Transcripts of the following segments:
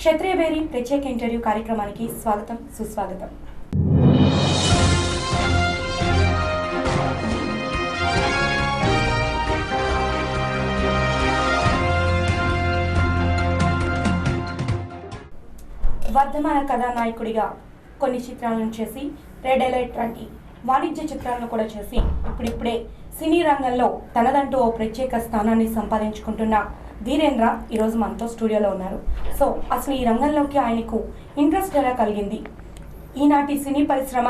క్షత్రియ బేరి ప్రత్యేక ఇంటర్వ్యూ కార్యక్రమానికి స్వాగతం సుస్వాగతం. వర్ధమాన కథానాయకుడిగా కొన్ని చిత్రాలను చేసి రెడ్ అలర్ట్ వంటి వాణిజ్య చిత్రాలను కూడా చేసి ఇప్పుడిప్పుడే సినీ రంగంలో తనదంటూ ఓ ప్రత్యేక స్థానాన్ని సంపాదించుకుంటున్న ధీరేంద్ర ఈరోజు మనతో స్టూడియోలో ఉన్నారు. సో అసలు ఈ రంగంలోకి ఆయనకు ఇంట్రెస్ట్ ఎలా కలిగింది, ఈనాటి సినీ పరిశ్రమ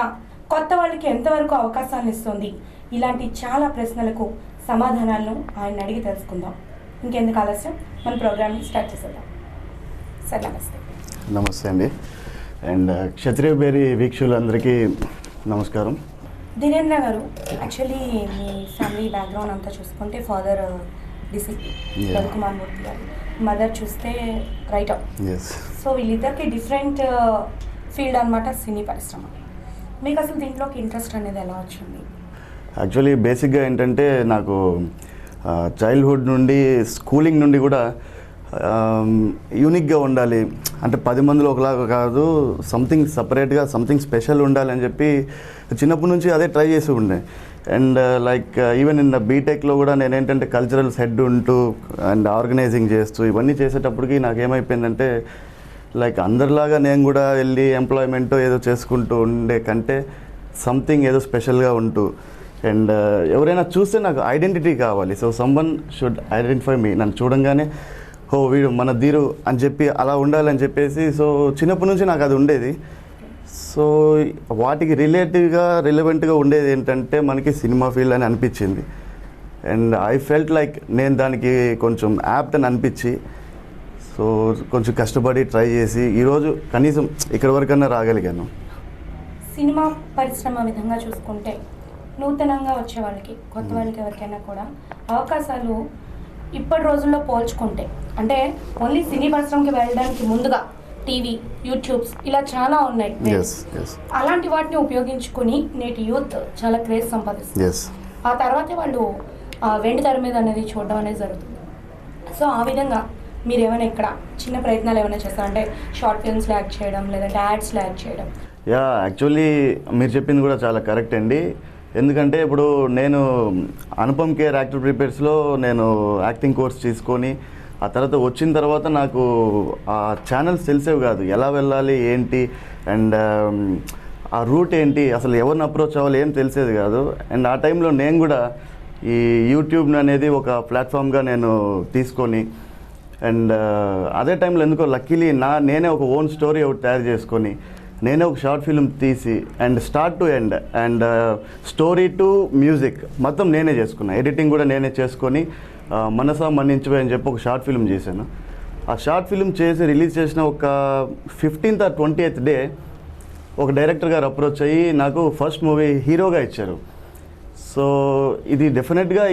కొత్త వాళ్ళకి ఎంతవరకు అవకాశాలను ఇస్తుంది, ఇలాంటి చాలా ప్రశ్నలకు సమాధానాలను ఆయన అడిగి తెలుసుకుందాం. ఇంకెందుకు ఆలస్యం, మన ప్రోగ్రామ్ని స్టార్ట్ చేసేద్దాం. సార్ నమస్తే. నమస్తే అండి. అండ్ క్షత్రియ బేరి వీక్షకులందరికీ నమస్కారం. ధీరేంద్ర గారు, యాక్చువల్లీ మీ ఫ్యామిలీ బ్యాక్గ్రౌండ్ అంతా చూసుకుంటే ఫాదర్ డిసిపి రవికుమార్ మూర్తి గారు, మదర్ చూస్తే రైటర్. సో వీళ్ళిద్దరికి డిఫరెంట్ ఫీల్డ్ అనమాట సినీ పరిశ్రమ. మీకు అసలు దీంట్లోకి ఇంట్రెస్ట్ అనేది ఎలా వచ్చింది? యాక్చువల్లీ బేసిక్గా ఏంటంటే నాకు చైల్డ్హుడ్ నుండి స్కూలింగ్ నుండి కూడా యూనిక్గా ఉండాలి, అంటే 10 మందిలో ఒకలాగా కాదు, సంథింగ్ సపరేట్గా సంథింగ్ స్పెషల్ ఉండాలి అని చెప్పి చిన్నప్పటి నుంచి అదే ట్రై చేసి ఉండే. అండ్ లైక్ ఈవెన్ ఇన్ బీటెక్లో కూడా నేను ఏంటంటే కల్చరల్స్ హెడ్ ఉంటూ అండ్ ఆర్గనైజింగ్ చేస్తూ ఇవన్నీ చేసేటప్పటికి నాకేమైపోయిందంటే లైక్ అందరిలాగా నేను కూడా వెళ్ళి ఎంప్లాయ్మెంట్ ఏదో చేసుకుంటూ ఉండే కంటే సంథింగ్ ఏదో స్పెషల్గా ఉంటూ అండ్ ఎవరైనా చూస్తే నాకు ఐడెంటిటీ కావాలి. సో సమ్వన్ షుడ్ ఐడెంటిఫై మీ, నన్ను చూడంగానే ఓ వీడు మన ధీరు అని చెప్పి అలా ఉండాలని చెప్పేసి సో చిన్నప్పటి నుంచి నాకు అది ఉండేది. సో వాటికి రిలవెంట్గా ఉండేది ఏంటంటే మనకి సినిమా ఫీల్డ్ అని అనిపించింది. అండ్ ఐ ఫెల్ట్ లైక్ నేను దానికి కొంచెం యాప్ట్ అని అనిపించి సో కొంచెం కష్టపడి ట్రై చేసి ఈరోజు కనీసం ఇక్కడి వరకన్నా రాగలిగాను. సినిమా పరిశ్రమ విధంగా చూసుకుంటే నూతనంగా వచ్చే వాళ్ళకి, కొత్త వాళ్ళకి ఎవరికైనా కూడా అవకాశాలు ఇప్పటి రోజుల్లో పోల్చుకుంటే, అంటే ఓన్లీ సినీ పరిశ్రమకి వెళ్ళడానికి ముందుగా టీవీ, యూట్యూబ్స్ ఇలా చాలా ఉన్నాయి. అలాంటి వాటిని ఉపయోగించుకుని నేటి యూత్ చాలా క్రేజ్ సంపాదిస్తుంది. ఆ తర్వాతే వాళ్ళు వెండి తెర మీద అనేది చూడడం అనేది జరుగుతుంది. సో ఆ విధంగా మీరు ఏమైనా ఇక్కడ చిన్న ప్రయత్నాలు ఏమైనా చేస్తారంటే షార్ట్ ఫిల్మ్స్లో యాక్ట్ చేయడం, లేదంటే యాడ్స్లో యాక్ట్ చేయడం? యాక్చువల్లీ మీరు చెప్పింది కూడా చాలా కరెక్ట్ అండి. ఎందుకంటే ఇప్పుడు నేను అనుపమ్ కేర్ యాక్టర్ ప్రిపేర్స్లో నేను యాక్టింగ్ కోర్స్ తీసుకొని ఆ తర్వాత వచ్చిన తర్వాత నాకు ఆ ఛానల్స్ తెలిసేవి కాదు, ఎలా వెళ్ళాలి ఏంటి అండ్ ఆ రూట్ ఏంటి, అసలు ఎవరిని అప్రోచ్ అవ్వాలి ఏం తెలిసేది కాదు. అండ్ ఆ టైంలో నేను కూడా ఈ యూట్యూబ్ అనేది ఒక ప్లాట్ఫామ్గా నేను తీసుకొని అండ్ అదే టైంలో ఎందుకో లక్కీలీ నేనే ఒక ఓన్ స్టోరీ ఒకటి తయారు చేసుకొని నేనే ఒక షార్ట్ ఫిల్మ్ తీసి and start to end and story to music మొత్తం నేనే చేసుకున్నా, ఎడిటింగ్ కూడా నేనే చేసుకొని మనసా మన్నించిపోయి అని చెప్పి ఒక షార్ట్ ఫిల్మ్ చేశాను. ఆ షార్ట్ ఫిల్మ్ చేసి రిలీజ్ చేసిన ఒక 15th or 20th డే ఒక డైరెక్టర్ గారు అప్రోచ్ అయ్యి నాకు ఫస్ట్ మూవీ హీరోగా ఇచ్చారు. సో ఇది డెఫినెట్గా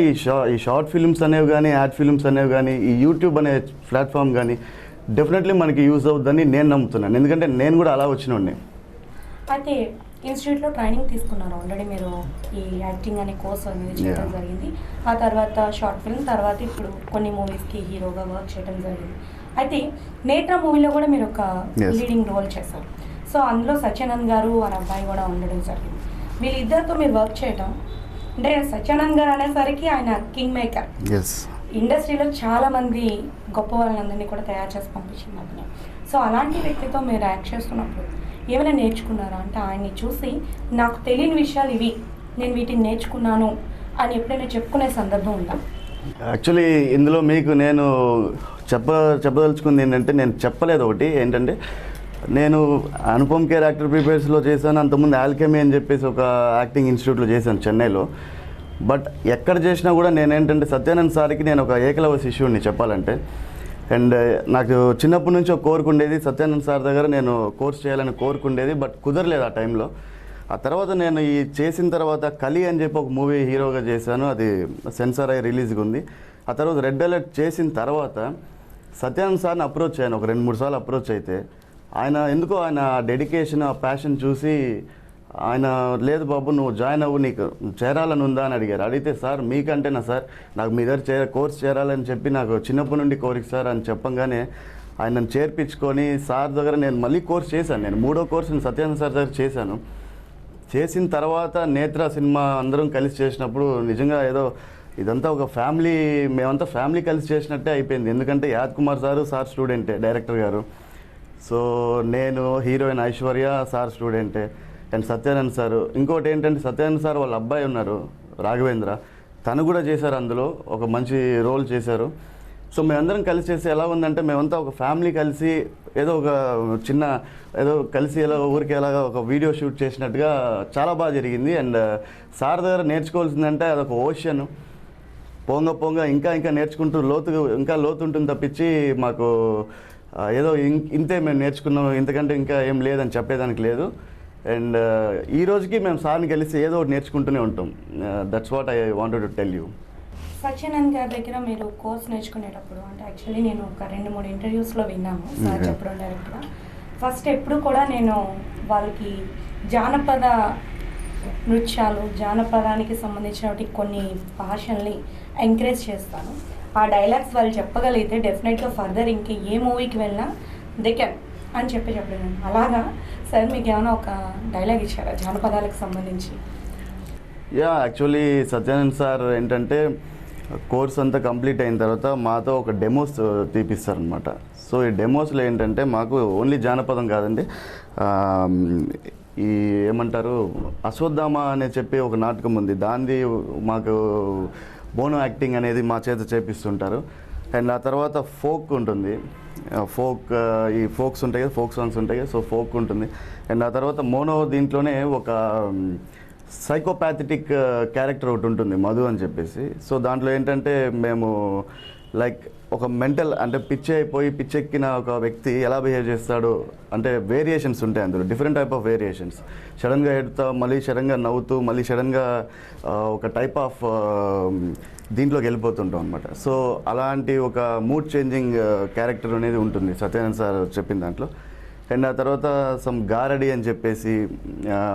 ఈ షార్ట్ ఫిల్మ్స్ అనేవి కానీ, యాడ్ ఫిల్మ్స్ అనేవి కానీ, ఈ యూట్యూబ్ అనే ప్లాట్ఫామ్ కానీ డెఫినెట్లీ మనకి యూజ్ అవుతుందని నేను నమ్ముతున్నాను. ఎందుకంటే నేను కూడా అలా వచ్చినోడిని. అయితే ఇన్స్టిట్యూట్లో ట్రైనింగ్ తీసుకున్నారు ఆల్రెడీ, మీరు ఈ యాక్టింగ్ అనే కోర్స్ అనేది చేయడం జరిగింది. ఆ తర్వాత షార్ట్ ఫిల్మ్, తర్వాత ఇప్పుడు కొన్ని మూవీస్కి హీరోగా వర్క్ చేయడం జరిగింది. అయితే నేత్ర మూవీలో కూడా మీరు ఒక లీడింగ్ రోల్ చేశారు. సో అందులో సత్యానంద్ గారు వారి అబ్బాయి కూడా ఉండడం జరిగింది. వీళ్ళిద్దరితో మీరు వర్క్ చేయడం అంటే సత్యానంద్ గారు అనేసరికి ఆయన కింగ్ మేకర్, ఇండస్ట్రీలో చాలా మంది గొప్ప వాళ్ళందరినీ కూడా తయారు చేసి పంపించింది అతను. సో అలాంటి వ్యక్తితో మీరు యాక్ట్ చేస్తున్నప్పుడు ఏమైనా నేర్చుకున్నారా? అంటే ఆయన్ని చూసి నాకు తెలియని విషయాలు ఇవి, నేను వీటిని నేర్చుకున్నాను అని ఎప్పుడైనా చెప్పుకునే సందర్భం ఉందా? యాక్చువల్లీ ఇందులో మీకు నేను చెప్పదలుచుకుంది ఏంటంటే, నేను చెప్పలేదు ఒకటి ఏంటంటే, నేను అనుపమ్ కేర్ యాక్టర్ ప్రిపేర్స్లో చేశాను, అంతకుముందు ఆల్కెమీ అని చెప్పేసి ఒక యాక్టింగ్ ఇన్స్టిట్యూట్లో చేశాను చెన్నైలో. బట్ ఎక్కడ చేసినా కూడా నేనేంటంటే సత్యానంద్ సార్కి నేను ఒక ఏకలవ్య శిష్యుడిని చెప్పాలంటే. అండ్ నాకు చిన్నప్పటి నుంచి ఒక కోరిక ఉండేది, సత్యానంద్ సార్ దగ్గర నేను కోర్స్ చేయాలని కోరిక ఉండేది, బట్ కుదరలేదు ఆ టైంలో. ఆ తర్వాత నేను ఈ చేసిన తర్వాత కలి అని చెప్పి ఒక మూవీ హీరోగా చేశాను, అది సెన్సార్ అయ్యి రిలీజ్గా ఉంది. ఆ తర్వాత రెడ్ అలర్ట్ చేసిన తర్వాత సత్యానంద్ సార్ని అప్రోచ్ అయ్యాను, ఒక 2-3 సార్లు అప్రోచ్ అయితే ఆయన ఎందుకో ఆయన డెడికేషన్, ఆ ప్యాషన్ చూసి ఆయన లేదు బాబు నువ్వు జాయిన్ అవ్వు, నీకు చేరాలని ఉందా అని అడిగారు. అడిగితే సార్ మీకంటేనా సార్, నాకు మీ దగ్గర కోర్స్ చేరాలని చెప్పి నాకు చిన్నప్పటి నుండి కోరిక సార్ అని చెప్పంగానే ఆయనను చేర్పించుకొని సార్ దగ్గర నేను మళ్ళీ కోర్స్ చేశాను. నేను 3వ కోర్సు సత్యానంద్ సార్ దగ్గర చేశాను. చేసిన తర్వాత నేత్ర సినిమా అందరం కలిసి చేసినప్పుడు నిజంగా ఏదో ఇదంతా ఒక ఫ్యామిలీ, మేమంతా ఫ్యామిలీ కలిసి చేసినట్టే అయిపోయింది. ఎందుకంటే యాద్ కుమార్ సార్ స్టూడెంటే, డైరెక్టర్ గారు. సో నేను హీరోయిన్ ఐశ్వర్య సార్ స్టూడెంటే, అండ్ సత్యానంద్ సార్. ఇంకోటి ఏంటంటే సత్యానంద్ సార్ వాళ్ళ అబ్బాయి ఉన్నారు రాఘవేంద్ర, తను కూడా చేశారు, అందులో ఒక మంచి రోల్ చేశారు. సో మేమందరం కలిసి చేసి ఎలా ఉందంటే మేమంతా ఒక ఫ్యామిలీ కలిసి ఏదో ఒక చిన్న ఏదో కలిసి ఎలా ఊరికి ఎలాగా ఒక వీడియో షూట్ చేసినట్టుగా చాలా బాగా జరిగింది. అండ్ సార్ దగ్గర నేర్చుకోవాల్సిందంటే అదొక ఓషన్, పోంగ ఇంకా నేర్చుకుంటూ ఇంకా లోతు ఉంటుంది తప్పించి మాకు ఏదో ఇంతే మేము నేర్చుకున్నాం, ఇంతకంటే ఇంకా ఏం లేదని చెప్పేదానికి లేదు. అండ్ ఈ రోజుకి మేము సార్ని కలిసి ఏదో ఒకటి నేర్చుకుంటూనే ఉంటాం. That's what I wanted to tell you. Satyanand గారి దగ్గర మీరు కోర్స్ నేర్చుకునేటప్పుడు అంటే యాక్చువల్లీ నేను ఒక 2-3 ఇంటర్వ్యూస్లో విన్నాను సార్ చెప్పడం డైరెక్ట్గా. ఫస్ట్ ఎప్పుడు కూడా నేను వాళ్ళకి జానపద నృత్యాలు, జానపదానికి సంబంధించినటువంటి కొన్ని భాషల్ని ఎంకరేజ్ చేస్తాను. ఆ డైలాగ్స్ వాళ్ళు చెప్పగలిగితే డెఫినెట్గా ఫర్దర్ ఇంక ఏ మూవీకి వెళ్ళినా దే కెన్ అని చెప్పాను. అలాగా సార్ మీకు ఏమైనా ఒక డైలాగ్ ఇచ్చారా జానపదాలకు సంబంధించి? యాక్చువల్లీ సత్యానంద్ సార్ ఏంటంటే కోర్స్ అంతా కంప్లీట్ అయిన తర్వాత మాతో ఒక డెమోస్ తీపిస్తారనమాట. సో ఈ డెమోస్లో ఏంటంటే మాకు ఓన్లీ జానపదం కాదండి, ఈ ఏమంటారు అశ్వత్థామ అనే చెప్పి ఒక నాటకం ఉంది, దాన్ని మాకు మోనో యాక్టింగ్ అనేది మా చేత చేపిస్తుంటారు. అండ్ ఆ తర్వాత ఫోక్ ఉంటుంది, ఈ ఫోక్స్ ఉంటాయి కదా, ఫోక్ సాంగ్స్ ఉంటాయి కదా, సో ఫోక్ ఉంటుంది. అండ్ ఆ తర్వాత మోనో దీంట్లోనే ఒక సైకోపాథటిక్ క్యారెక్టర్ ఒకటి ఉంటుంది, మధు అని చెప్పేసి. సో దాంట్లో ఏంటంటే మేము లైక్ ఒక మెంటల్ అంటే పిచ్చెక్కిన ఒక వ్యక్తి ఎలా బిహేవ్ చేస్తాడు అంటే వేరియేషన్స్ ఉంటాయి అందులో, డిఫరెంట్ టైప్ ఆఫ్ వేరియేషన్స్. సడన్గా ఎడుతా, మళ్ళీ సడన్గా నవ్వుతూ, మళ్ళీ సడన్గా ఒక టైప్ ఆఫ్ దీంట్లోకి వెళ్ళిపోతుంటాం అనమాట. సో అలాంటి ఒక మూడ్ చేంజింగ్ క్యారెక్టర్ అనేది ఉంటుంది సత్యానంద్ సార్ చెప్పిన దాంట్లో. అండ్ ఆ తర్వాత సమ్ గారడి అని చెప్పేసి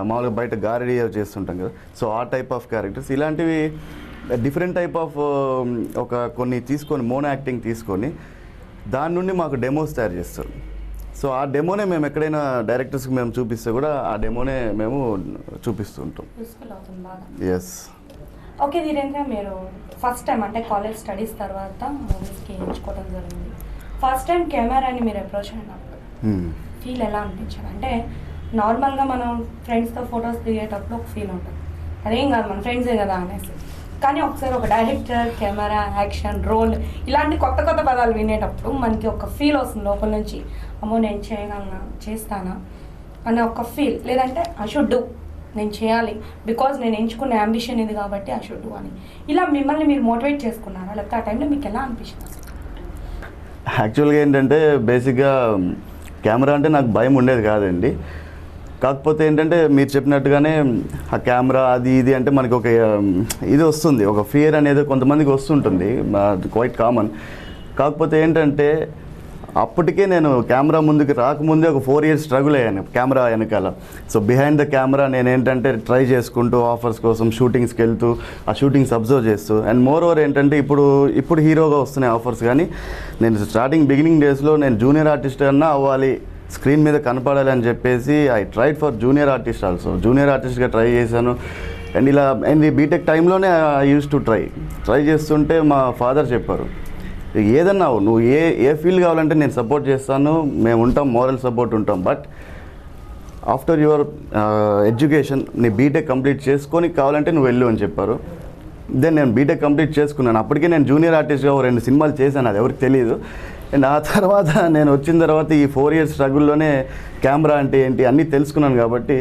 మామూలుగా బయట గారడి చేస్తుంటాం కదా, సో ఆ టైప్ ఆఫ్ క్యారెక్టర్స్, ఇలాంటివి డిఫరెంట్ టైప్ ఆఫ్ ఒక కొన్ని తీసుకొని మోనో యాక్టింగ్ తీసుకొని దాని నుండి మాకు డెమోస్ తయారు చేస్తారు. సో ఆ డెమోనే మేము ఎక్కడైనా డైరెక్టర్స్కి మేము చూపిస్తే కూడా ఆ డెమోనే మేము చూపిస్తుంటాం. ఎస్. ఓకే ధీరేంద్ర, మీరు ఫస్ట్ టైం అంటే కాలేజ్ స్టడీస్ తర్వాత మూవీస్కి ఎంచుకోవడం జరిగింది. ఫస్ట్ టైం కెమెరాని మీరు అప్రోచ్ అయినప్పుడు ఫీల్ ఎలా అనిపించారు? అంటే నార్మల్గా మనం ఫ్రెండ్స్తో ఫొటోస్ దిగేటప్పుడు ఒక ఫీల్ ఉంటుంది, అదేం కాదు మన ఫ్రెండ్సే కదా అనేసి. కానీ ఒకసారి ఒక డైరెక్టర్, కెమెరా, యాక్షన్, రోల్ ఇలాంటి కొత్త పదాలు వినేటప్పుడు మనకి ఒక ఫీల్ వస్తుంది లోపల నుంచి, అమ్మో నేను చేయగలనా, చేస్తానా అనే ఒక ఫీల్. లేదంటే ఐ షుడ్ డూ, నేను చేయాలి బికాజ్ నేను ఎంచుకున్న అంబిషన్ ఇది కాబట్టి ఐ షుడ్ డూ అని. ఇలా మిమ్మల్ని మీరు మోటివేట్ చేసుకున్నారా? లేకపోతే ఆ టైంలో మీకు ఎలా అనిపించింది? యాక్చువల్గా ఏంటంటే బేసిక్గా కెమెరా అంటే నాకు భయం ఉండేది కాదండి. కాకపోతే ఏంటంటే మీరు చెప్పినట్టుగానే ఆ కెమెరా అది ఇది అంటే మనకి ఒక ఇది వస్తుంది, ఒక ఫియర్ అనేది కొంతమందికి వస్తుంటుంది, క్వైట్ కామన్. కాకపోతే ఏంటంటే అప్పటికే నేను కెమెరా ముందుకు రాకముందే ఒక 4 years స్ట్రగుల్ అయ్యాను కెమెరా వెనకాల. సో బిహైండ్ ద కెమెరా నేను ఏంటంటే ట్రై చేసుకుంటూ ఆఫర్స్ కోసం షూటింగ్స్కి వెళ్తూ ఆ షూటింగ్స్ అబ్జర్వ్ చేస్తూ, అండ్ మోర్ ఓవర్ ఏంటంటే ఇప్పుడు హీరోగా వస్తున్నాయి ఆఫర్స్. కానీ నేను స్టార్టింగ్ బిగినింగ్ డేస్లో నేను జూనియర్ ఆర్టిస్ట్ అన్నా అవ్వాలి, స్క్రీన్ మీద కనపడాలి అని చెప్పేసి I tried for junior artist also. Junior ఆర్టిస్ట్గా ట్రై చేశాను. అండ్ ఈ బీటెక్ టైంలోనే ఐ యూస్ టు ట్రై చేస్తుంటే మా ఫాదర్ చెప్పారు, ఏదన్నా నువ్వు ఏ ఫీల్డ్ కావాలంటే నేను సపోర్ట్ చేస్తాను, మేము ఉంటాం, మోరల్ సపోర్ట్ ఉంటాం, బట్ ఆఫ్టర్ యువర్ ఎడ్యుకేషన్ నీ బీటెక్ కంప్లీట్ చేసుకొని కావాలంటే నువ్వు వెళ్ళు అని చెప్పారు. దెన్ నేను బీటెక్ కంప్లీట్ చేసుకున్నాను. అప్పటికే నేను జూనియర్ ఆర్టిస్ట్గా 2 సినిమాలు చేశాను, అది ఎవరికి తెలియదు. అండ్ ఆ తర్వాత నేను వచ్చిన తర్వాత ఈ 4 years స్ట్రగుల్లోనే కెమెరా అంటే ఏంటి అన్నీ తెలుసుకున్నాను. కాబట్టి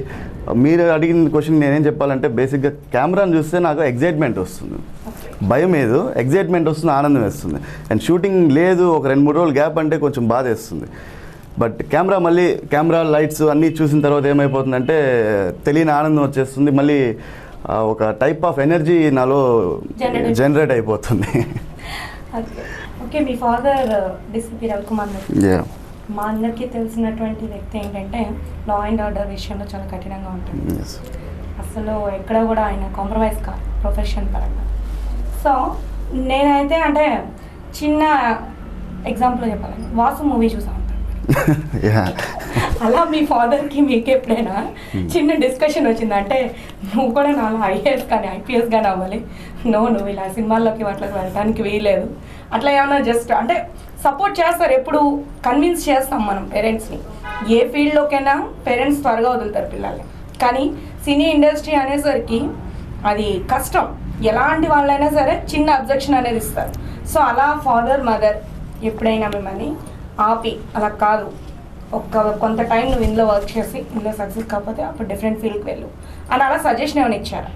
మీరు అడిగిన క్వశ్చన్ నేనేం చెప్పాలంటే బేసిక్గా కెమెరాని చూస్తే నాకు ఎగ్జైట్మెంట్ వస్తుంది, భయం ఏదో ఎగ్జైట్మెంట్ వస్తుంది, ఆనందం వేస్తుంది. అండ్ షూటింగ్ లేదు, ఒక 2-3 రోజులు గ్యాప్ అంటే కొంచెం బాధ వేస్తుంది. బట్ కెమెరా లైట్స్ అన్నీ చూసిన తర్వాత ఏమైపోతుందంటే తెలియని ఆనందం వచ్చేస్తుంది, మళ్ళీ ఒక టైప్ ఆఫ్ ఎనర్జీ నాలో జనరేట్ అయిపోతుంది. ఓకే, మీ ఫాదర్ డిసిపి రవికుమార్ మా అందరికీ తెలిసినటువంటి వ్యక్తి ఏంటంటే లా అండ్ ఆర్డర్ విషయంలో చాలా కఠినంగా ఉంటుంది. అసలు ఎక్కడ కూడా ఆయన కాంప్రమైజ్ కాదు ప్రొఫెషన్ పరంగా. సో నేనైతే అంటే చిన్న ఎగ్జాంపుల్ చెప్పాలని వాసు మూవీ చూసాం. యా అలా మీ ఫాదర్కి మీకు ఎప్పుడైనా చిన్న డిస్కషన్ వచ్చింది అంటే నువ్వు కూడా నాలో ఐఏఎస్ కానీ ఐపీఎస్ కానీ అవ్వాలి, నువ్వు ఇలా సినిమాల్లోకి వాటికి వెళ్ళడానికి వీలేదు, అట్లా ఏమన్నా జస్ట్ అంటే సపోర్ట్ చేస్తారు, ఎప్పుడు కన్విన్స్ చేస్తాం మనం పేరెంట్స్ని. ఏ ఫీల్డ్లోకైనా పేరెంట్స్ త్వరగా వదులుతారు పిల్లల్ని, కానీ సినీ ఇండస్ట్రీ అనేసరికి అది కష్టం, ఎలాంటి వాళ్ళైనా సరే చిన్న అబ్జెక్షన్ అనేది ఇస్తారు. సో అలా ఫాదర్ మదర్ ఎప్పుడైనా మిమ్మల్ని ఆపి అలా కాదు కొంత టైం నువ్వు ఇందులో వర్క్ చేసి ఇందులో సక్సెస్ కాకపోతే అప్పుడు డిఫరెంట్ ఫీల్డ్కి వెళ్ళు అని అలా సజెషన్ ఏమైనా ఇచ్చారా?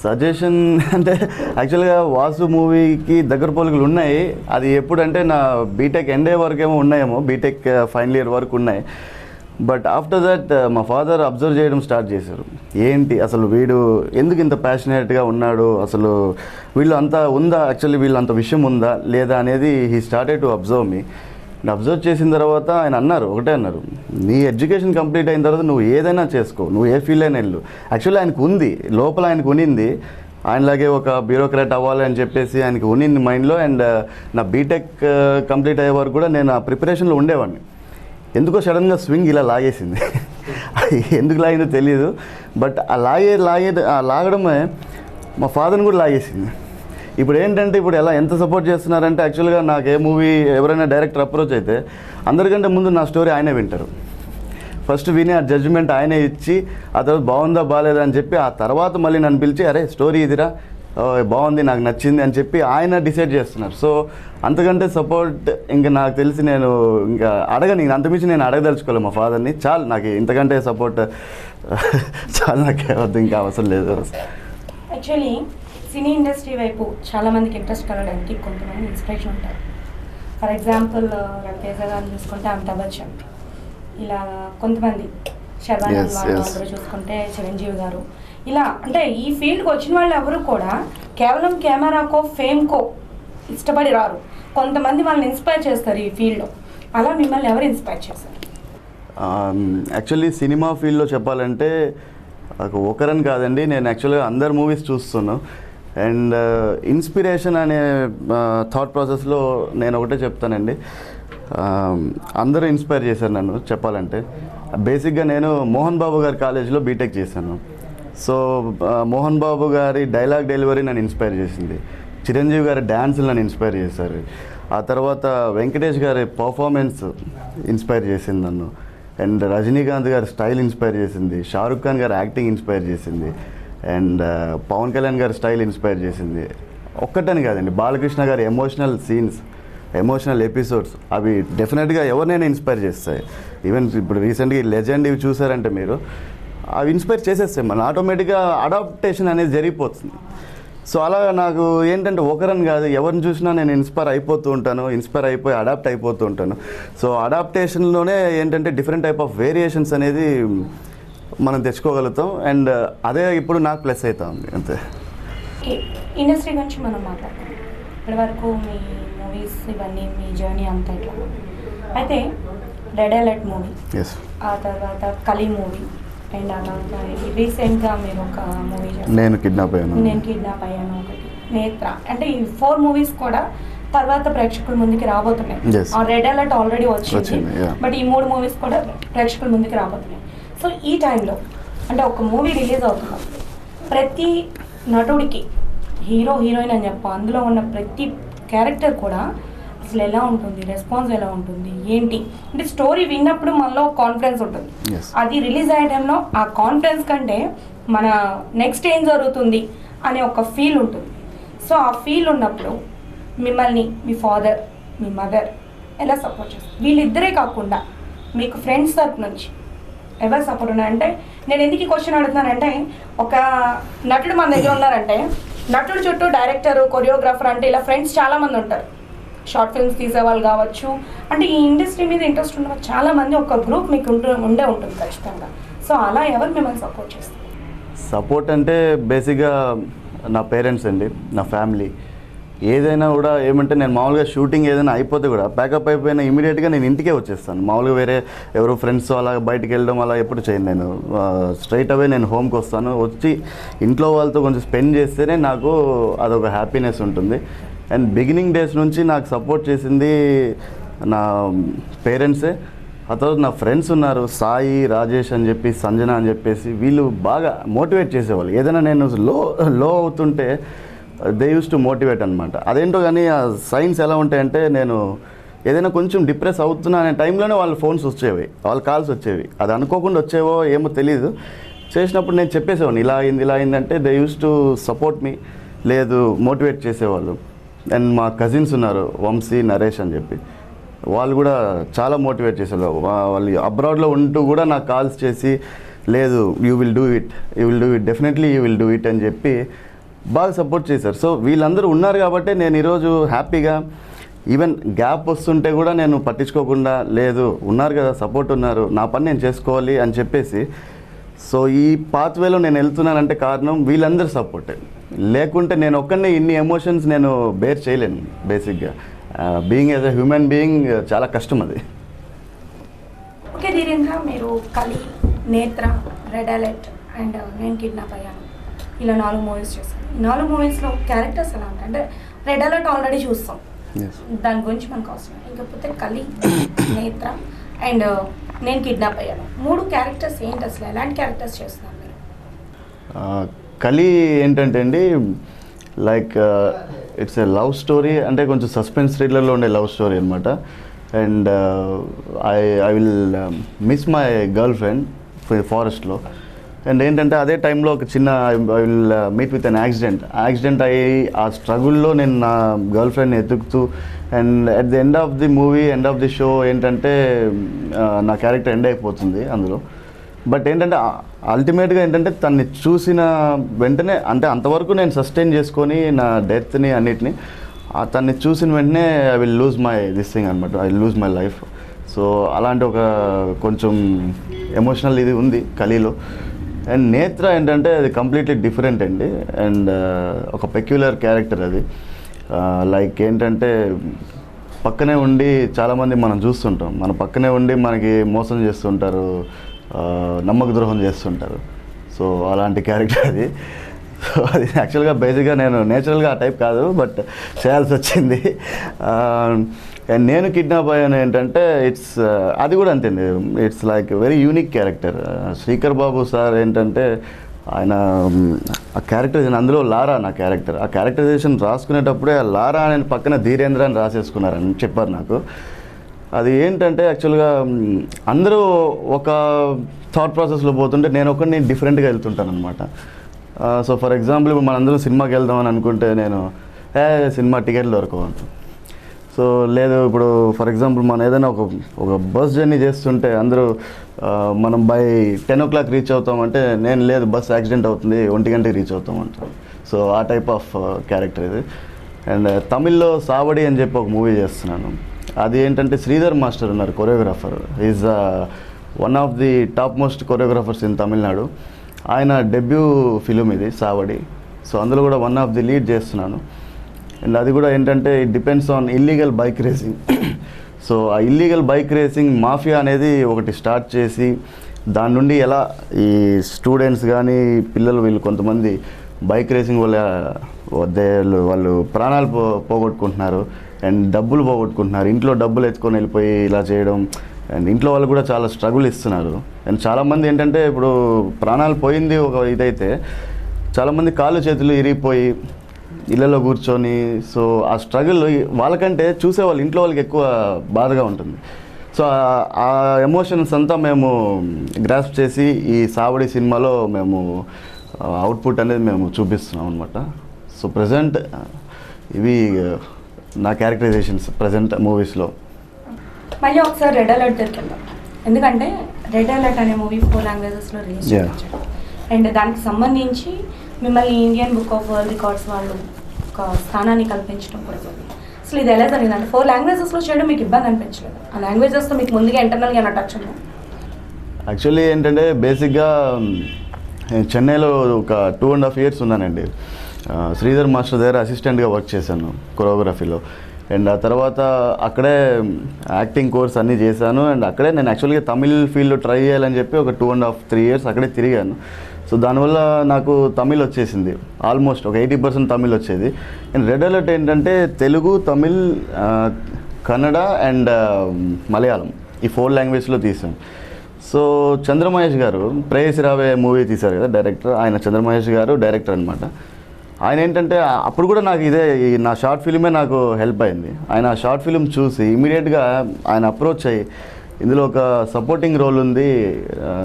సజెషన్ అంటే యాక్చువల్గా వాసు మూవీకి దగ్గర పోలికలు ఉన్నాయి. అది ఎప్పుడంటే నా బీటెక్ ఎండ్ అయ్యే వరకు ఏమో ఉన్నాయేమో, బీటెక్ ఫైనల్ ఇయర్ వరకు ఉన్నాయి. బట్ ఆఫ్టర్ దట్ మా ఫాదర్ అబ్జర్వ్ చేయడం స్టార్ట్ చేశారు. ఏంటి అసలు వీడు ఎందుకు ఇంత ప్యాషనేట్గా ఉన్నాడు, అసలు వీళ్ళు అంత ఉందా, యాక్చువల్లీ వీళ్ళు అంత విషయం ఉందా లేదా అనేది he started to observe me. Observe చేసిన తర్వాత ఆయన ఒకటే అన్నారు, నీ ఎడ్యుకేషన్ కంప్లీట్ అయిన తర్వాత నువ్వు ఏదైనా చేసుకో, నువ్వు ఏ ఫీల్డ్ అయినా వెళ్ళు. యాక్చువల్లీ ఆయనకు ఉంది, లోపల ఆయనకు ఉన్నింది, ఆయనలాగే ఒక బ్యూరోక్రాట్ అవ్వాలి అని చెప్పేసి ఆయనకి ఉన్నింది మైండ్లో. అండ్ నా బీటెక్ కంప్లీట్ అయ్యే వరకు కూడా నేను ఆ ప్రిపరేషన్లో ఉండేవాడిని. ఎందుకో సడన్గా స్వింగ్ ఇలా లాగేసింది. ఎందుకు లాగిందో తెలియదు, బట్ ఆ లాగడమే మా ఫాదర్ని కూడా లాగేసింది. ఇప్పుడు ఏంటంటే ఇప్పుడు ఎంత సపోర్ట్ చేస్తున్నారంటే యాక్చువల్గా నాకు ఏ మూవీ ఎవరైనా డైరెక్టర్ అప్రోచ్ అయితే అందరికంటే ముందు నా స్టోరీ ఆయనే వింటారు. ఫస్ట్ విని ఆ జడ్జిమెంట్ ఆయనే ఇచ్చి ఆ తర్వాత బాగుందా బాగాలేదా అని చెప్పి ఆ తర్వాత మళ్ళీ నన్ను పిలిచి అరే స్టోరీ ఇదిరా బాగుంది నాకు నచ్చింది అని చెప్పి ఆయన డిసైడ్ చేస్తున్నారు. సో అంతకంటే సపోర్ట్ ఇంకా నాకు తెలిసి నేను ఇంకా నేను అంతమించి నేను అడగదలుచుకోలేదు మా ఫాదర్ని. చాలు నాకు ఇంతకంటే సపోర్ట్ చాలు, నాకు వద్దు ఇంకా అవసరం లేదు. యాక్చువల్లీ సినీ ఇండస్ట్రీ వైపు చాలామందికి ఇంట్రెస్ట్ కలగడానికి కొంతమంది ఇన్స్పిరేషన్ ఉంటారు. ఫర్ ఎగ్జాంపుల్ రవితేజ గారిని చూసుకుంటే అమితాబ్ బచ్చన్, ఇలా కొంతమంది శర్వానంద్ వాళ్ళు చూసుకుంటే చిరంజీవి గారు, ఇలా అంటే ఈ ఫీల్డ్కి వచ్చిన వాళ్ళు ఎవరు కూడా కేవలం కెమెరాకో ఫేమ్కో ఇష్టపడి రారు, కొంతమంది వాళ్ళని ఇన్స్పైర్ చేస్తారు ఈ ఫీల్డ్లో. అలా మిమ్మల్ని ఎవరు ఇన్స్పైర్ చేస్తారు? యాక్చువల్లీ సినిమా ఫీల్డ్లో చెప్పాలంటే ఒకరని కాదండి, నేను యాక్చువల్గా అందరు మూవీస్ చూస్తున్నాను. అండ్ ఇన్స్పిరేషన్ అనే థాట్ ప్రాసెస్లో నేను ఒకటే చెప్తానండి, అందరూ ఇన్స్పైర్ చేశారు నన్ను చెప్పాలంటే. బేసిక్గా నేను మోహన్ బాబు గారి కాలేజీలో బీటెక్ చేశాను. సో మోహన్ బాబు గారి డైలాగ్ డెలివరీ నన్ను ఇన్స్పైర్ చేసింది, చిరంజీవి గారి డ్యాన్సులు నన్ను ఇన్స్పైర్ చేశారు, ఆ తర్వాత వెంకటేష్ గారి పర్ఫార్మెన్స్ ఇన్స్పైర్ చేసింది నన్ను, అండ్ రజనీకాంత్ గారి స్టైల్ ఇన్స్పైర్ చేసింది, షారుఖ్ ఖాన్ గారి యాక్టింగ్ ఇన్స్పైర్ చేసింది, అండ్ పవన్ కళ్యాణ్ గారి స్టైల్ ఇన్స్పైర్ చేసింది. ఒక్కటని కాదండి, బాలకృష్ణ గారి ఎమోషనల్ సీన్స్, ఎమోషనల్ ఎపిసోడ్స్ అవి డెఫినెట్గా ఎవరినైనా ఇన్స్పైర్ చేస్తాయి. ఈవెన్ ఇప్పుడు రీసెంట్గా లెజెండ్ ఇవి చూసారంటే మీరు, అవి ఇన్స్పైర్ చేసేస్తాయి, మన ఆటోమేటిక్గా అడాప్టేషన్ అనేది జరిగిపోతుంది. సో అలా నాకు ఏంటంటే ఒకరని కాదు, ఎవరిని చూసినా నేను ఇన్స్పైర్ అయిపోతూ ఉంటాను, ఇన్స్పైర్ అయిపోయి అడాప్ట్ అయిపోతూ ఉంటాను. సో అడాప్టేషన్లోనే ఏంటంటే డిఫరెంట్ టైప్ ఆఫ్ వేరియేషన్స్ అనేది మనం తెచ్చుకోగలుగుతాం, అండ్ అదే ఇప్పుడు నాకు ప్లస్ అవుతా ఉంది అంతే. ఇండస్ట్రీ గురించి మనం మాట్లాడుతాం, ఇప్పటి వరకు మీ మూవీస్ ఇవన్నీ మీ జర్నీ అంతా ఇట్లా. అయితే రెడ్ అలర్ట్ మూవీ, ఆ తర్వాత కలి మూవీ, అండ్ అలా రీసెంట్గా మీరు ఒక మూవీ నేను కిడ్నాప్ అయ్యాను ఒకటి, నేత్ర, అంటే ఈ 4 మూవీస్ కూడా తర్వాత ప్రేక్షకుల ముందుకి రాబోతున్నాయి. రెడ్ అలర్ట్ ఆల్రెడీ వచ్చింది, బట్ ఈ 3 మూవీస్ కూడా ప్రేక్షకుల ముందుకి రాబోతున్నాయి. సో ఈ టైంలో అంటే ఒక మూవీ రిలీజ్ అవుతున్నప్పుడు ప్రతి నటుడికి, హీరో హీరోయిన్ అని చెప్ప, అందులో ఉన్న ప్రతి క్యారెక్టర్ కూడా అసలు ఎలా ఉంటుంది, రెస్పాన్స్ ఎలా ఉంటుంది, ఏంటి అంటే స్టోరీ విన్నప్పుడు మనలో కాన్ఫిడెన్స్ ఉంటుంది. అది రిలీజ్ అయ్యే టైంలో ఆ కాన్ఫిడెన్స్ కంటే మన నెక్స్ట్ ఏం జరుగుతుంది అనే ఒక ఫీల్ ఉంటుంది. సో ఆ ఫీల్ ఉన్నప్పుడు మిమ్మల్ని మీ ఫాదర్, మీ మదర్ ఎలా సపోర్ట్ చేస్తారు? వీళ్ళిద్దరే కాకుండా మీకు ఫ్రెండ్స్ తరపు నుంచి ఎవరు సపోర్ట్ ఉన్నారంటే, నేను ఎందుకు ఈ క్వశ్చన్ అడుగుతున్నానంటే, ఒక నటుడు మన దగ్గర ఉన్నారంటే నటుడు చుట్టూ డైరెక్టర్, కొరియోగ్రాఫర్ అంటే ఇలా ఫ్రెండ్స్ చాలామంది ఉంటారు, షార్ట్ ఫిల్మ్స్ తీసేవాళ్ళు కావచ్చు, అంటే ఈ ఇండస్ట్రీ మీద ఇంట్రెస్ట్ ఉన్న చాలామంది ఒక గ్రూప్ మీకు ఉండే ఉంటుంది ఖచ్చితంగా. సో అలా ఎవరు మిమ్మల్ని సపోర్ట్ చేస్తారు? సపోర్ట్ అంటే బేసిక్గా నా పేరెంట్స్ అండి, నా ఫ్యామిలీ. ఏదైనా కూడా ఏమంటే నేను మామూలుగా షూటింగ్ ఏదైనా అయిపోతే కూడా ప్యాకప్ అయిపోయినా ఇమీడియట్గా నేను ఇంటికే వచ్చేస్తాను. మామూలుగా వేరే ఎవరు ఫ్రెండ్స్ అలా బయటికి వెళ్ళడం అలా ఎప్పుడు చేయను. నేను స్ట్రైట్ అవే నేను హోమ్కి వస్తాను, వచ్చి ఇంట్లో వాళ్ళతో కొంచెం స్పెండ్ చేస్తేనే నాకు అదొక హ్యాపీనెస్ ఉంటుంది. అండ్ బిగినింగ్ డేస్ నుంచి నాకు సపోర్ట్ చేసింది నా పేరెంట్సే. ఆ తర్వాత నా ఫ్రెండ్స్ ఉన్నారు, సాయి, రాజేష్ అని చెప్పి, సంజన అని చెప్పేసి, వీళ్ళు బాగా మోటివేట్ చేసేవాళ్ళు. ఏదైనా నేను లో అవుతుంటే దే యూస్ టు మోటివేట్ అనమాట. అదేంటో కానీ ఆ సైన్స్ ఎలా ఉంటాయంటే, నేను ఏదైనా కొంచెం డిప్రెస్ అవుతున్నా అనే టైంలోనే వాళ్ళ ఫోన్స్ వచ్చేవి, వాళ్ళ కాల్స్ వచ్చేవి. అది అనుకోకుండా వచ్చేవో ఏమో తెలియదు. చేసినప్పుడు నేను చెప్పేసేవాడిని, ఇలా అయింది అంటే దే యూస్ టు సపోర్ట్ మీ, లేదు మోటివేట్ చేసేవాళ్ళు. అండ్ మా కజిన్స్ ఉన్నారు, వంశీ, నరేష్ అని చెప్పి, వాళ్ళు కూడా చాలా మోటివేట్ చేశారు. వాళ్ళు అబ్రాడ్లో ఉంటూ కూడా నాకు కాల్స్ చేసి, లేదు you will do it, definitely you will do it అని చెప్పి బాగా సపోర్ట్ చేశారు. సో వీళ్ళందరూ ఉన్నారు కాబట్టి నేను ఈరోజు హ్యాపీగా, ఈవెన్ గ్యాప్ వస్తుంటే కూడా నేను పట్టించుకోకుండా, లేదు ఉన్నారు కదా, సపోర్ట్ ఉన్నారు, నా పని నేను చేసుకోవాలి అని చెప్పేసి, సో ఈ పాత్వేలో నేను వెళ్తున్నానంటే కారణం వీళ్ళందరూ సపోర్టే. లేకుంటే నేను ఒక్కనే ఇన్ని ఎమోషన్స్ నేను బేర్ చేయలేను. బేసిక్గా being as a human being చాలా కష్టం అది. ఓకే ధీరేంద్ర, మీరు కలి, నేత్ర, రెడ్ అలర్ట్ అండ్ నేను కిడ్నాప్ అయ్యాను, ఇలా 4 మూవీస్ చేశాను. ఈ 4 మూవీస్లో క్యారెక్టర్స్ ఎలా ఉంటాయి అంటే, రెడ్ అలర్ట్ ఆల్రెడీ చూస్తాం, దాని గురించి మనకు అవసరం. ఇంకపోతే కలి, నేత్ర అండ్ నేను కిడ్నాప్ అయ్యాను, 3 క్యారెక్టర్స్ ఏంటి అసలు, ఎలాంటి క్యారెక్టర్స్ చేస్తున్నారు మీరు? కలి ఏంటంటే అండి, like it's a love story, అంటే కొంచెం సస్పెన్స్ థ్రిల్లర్లో ఉండే లవ్ స్టోరీ అనమాట. And I will miss my girl friend ఫారెస్ట్లో. అండ్ ఏంటంటే అదే టైంలో ఒక చిన్న I will meet with an accident అయ్యి, ఆ స్ట్రగుల్లో నేను నా గర్ల్ ఫ్రెండ్ని ఎతుకుతూ, and at the end of the show ఏంటంటే నా క్యారెక్టర్ ఎండ్ అయిపోతుంది అందులో. బట్ ఏంటంటే అల్టిమేట్గా ఏంటంటే తన్ని చూసిన వెంటనే, అంటే అంతవరకు నేను సస్టైన్ చేసుకొని నా డెత్ని అన్నిటిని, తన్ని చూసిన వెంటనే I will lose my thing అనమాట, I will lose my life. So అలాంటి ఒక కొంచెం ఎమోషనల్ ఇది ఉంది కలీలో. అండ్ నేత్ర ఏంటంటే అది కంప్లీట్లీ డిఫరెంట్ అండి. అండ్ ఒక పెక్యులర్ క్యారెక్టర్ అది. లైక్ ఏంటంటే పక్కనే ఉండి చాలామంది మనం చూస్తుంటాం, మన పక్కనే ఉండి మనకి మోసం చేస్తుంటారు, నమ్మక ద్రోహం చేస్తుంటారు. సో అలాంటి క్యారెక్టర్ అది. సో అది యాక్చువల్గా బేసిక్గా నేను నేచురల్గా ఆ టైప్ కాదు, బట్ చేయాల్సి వచ్చింది. అండ్ నేను కిడ్నాప్ అయ్యాను ఏంటంటే అది కూడా అంతేండి, it's like very unique character. Srikar Babu sir ఏంటంటే ఆయన ఆ క్యారెక్టర్, అందులో లారా నా క్యారెక్టర్, ఆ క్యారెక్టరైజేషన్ రాసుకునేటప్పుడే ఆ లారా అని పక్కన ధీరేంద్ర అని రాసేసుకున్నారని చెప్పారు నాకు. అది ఏంటంటే యాక్చువల్గా అందరూ ఒక థాట్ ప్రాసెస్లో పోతుంటే నేను ఒకరిని డిఫరెంట్గా వెళ్తుంటాను అనమాట. సో ఫర్ ఎగ్జాంపుల్ ఇప్పుడు మనందరం సినిమాకి వెళ్దామని అనుకుంటే నేను సినిమా టికెట్లు దొరకవు అంట. సో లేదు, ఇప్పుడు ఫర్ ఎగ్జాంపుల్ మనం ఏదైనా ఒక బస్ జర్నీ చేస్తుంటే అందరూ మనం బై 10 o'clock రీచ్ అవుతామంటే నేను లేదు, బస్ యాక్సిడెంట్ అవుతుంది 1 గంటకి రీచ్ అవుతామంట. సో ఆ టైప్ ఆఫ్ క్యారెక్టర్ ఇది. అండ్ తమిళ్లో సావడి అని చెప్పి ఒక మూవీ చేస్తున్నాను. అది ఏంటంటే శ్రీధర్ మాస్టర్ ఉన్నారు, choreographer. Is one of the top most choreographers in Tamil Nadu. ఆయన డెబ్యూ ఫిలిం ఇది సావడి. సో అందులో కూడా వన్ ఆఫ్ ది లీడ్ చేస్తున్నాను. అండ్ అది కూడా ఏంటంటే it depends on illegal bike racing. So ఆ ఇల్లీగల్ బైక్ రేసింగ్ మాఫియా అనేది ఒకటి స్టార్ట్ చేసి, దాని నుండి ఎలా ఈ స్టూడెంట్స్ కానీ పిల్లలు వీళ్ళు కొంతమంది బైక్ రేసింగ్ వల్ల వాళ్ళు ప్రాణాలు పోగొట్టుకుంటున్నారు అండ్ డబ్బులు పోగొట్టుకుంటున్నారు. ఇంట్లో డబ్బులు ఎత్తుకొని వెళ్ళిపోయి ఇలా చేయడం, అండ్ ఇంట్లో వాళ్ళు కూడా చాలా స్ట్రగుల్ ఇస్తున్నారు. అండ్ చాలామంది ఏంటంటే ఇప్పుడు ప్రాణాలు పోయింది ఒక ఇదైతే, చాలామంది కాళ్ళు చేతులు ఇరిగిపోయి ఇళ్ళలో కూర్చొని, సో ఆ స్ట్రగుల్ వాళ్ళకంటే చూసేవాళ్ళు ఇంట్లో వాళ్ళకి ఎక్కువ బాధగా ఉంటుంది. సో ఆ ఎమోషన్స్ అంతా మేము గ్రాస్ప్ చేసి ఈ సావడి సినిమాలో మేము అవుట్పుట్ అనేది మేము చూపిస్తున్నాం అనమాట. సో ప్రజెంట్ ఇవి నా క్యారెక్టరైజేషన్స్ ప్రజెంట్ మూవీస్లో. మళ్ళీ ఒకసారి రెడ్ అలర్ట్ దొరికిందాం, ఎందుకంటే రెడ్ అలర్ట్ అనే మూవీ 4 లాంగ్వేజెస్లో రిలీజ్ చేయించారు. అండ్ దానికి సంబంధించి మిమ్మల్ని Indian book of world records వాళ్ళు ఒక స్థానాన్ని కల్పించడం కూడా జరిగింది. అసలు ఇది ఎలా జరిగిందంటే 4 లాంగ్వేజెస్లో చేయడం మీకు ఇబ్బంది అనిపించలేదు? ఆ లాంగ్వేజెస్తో మీకు ముందుగా ఇంటర్నల్గా ఏమైనా టచ్ ఉందా? యాక్చువల్లీ ఏంటంటే బేసిక్గా చెన్నైలో ఒక 2.5 years ఉన్నానండి. శ్రీధర్ మాస్టర్ దగ్గర అసిస్టెంట్గా వర్క్ చేశాను కొరియోగ్రఫీలో. అండ్ ఆ తర్వాత అక్కడే యాక్టింగ్ కోర్స్ అన్నీ చేశాను. అండ్ అక్కడే నేను యాక్చువల్గా తమిళ్ ఫీల్డ్లో ట్రై చేయాలని చెప్పి ఒక 2.5-3 years అక్కడే తిరిగాను. సో దానివల్ల నాకు తమిళ్ వచ్చేసింది, ఆల్మోస్ట్ ఒక 80% తమిళ్ వచ్చేది. అండ్ రెడ్ అలర్ట్ ఏంటంటే తెలుగు, తమిళ్, కన్నడ అండ్ మలయాళం ఈ 4 languagesలో తీసాం. సో చంద్రమహేష్ గారు ప్రేయసి రావే మూవీ తీశారు కదా డైరెక్టర్, ఆయన చంద్రమహేష్ గారు డైరెక్టర్ అనమాట. ఆయన ఏంటంటే అప్పుడు కూడా నాకు నా షార్ట్ ఫిల్మే నాకు హెల్ప్ అయింది. ఆయన ఆ షార్ట్ ఫిల్మ్ చూసి ఇమీడియట్గా ఆయన అప్రోచ్ అయ్యి ఇందులో ఒక సపోర్టింగ్ రోల్ ఉంది,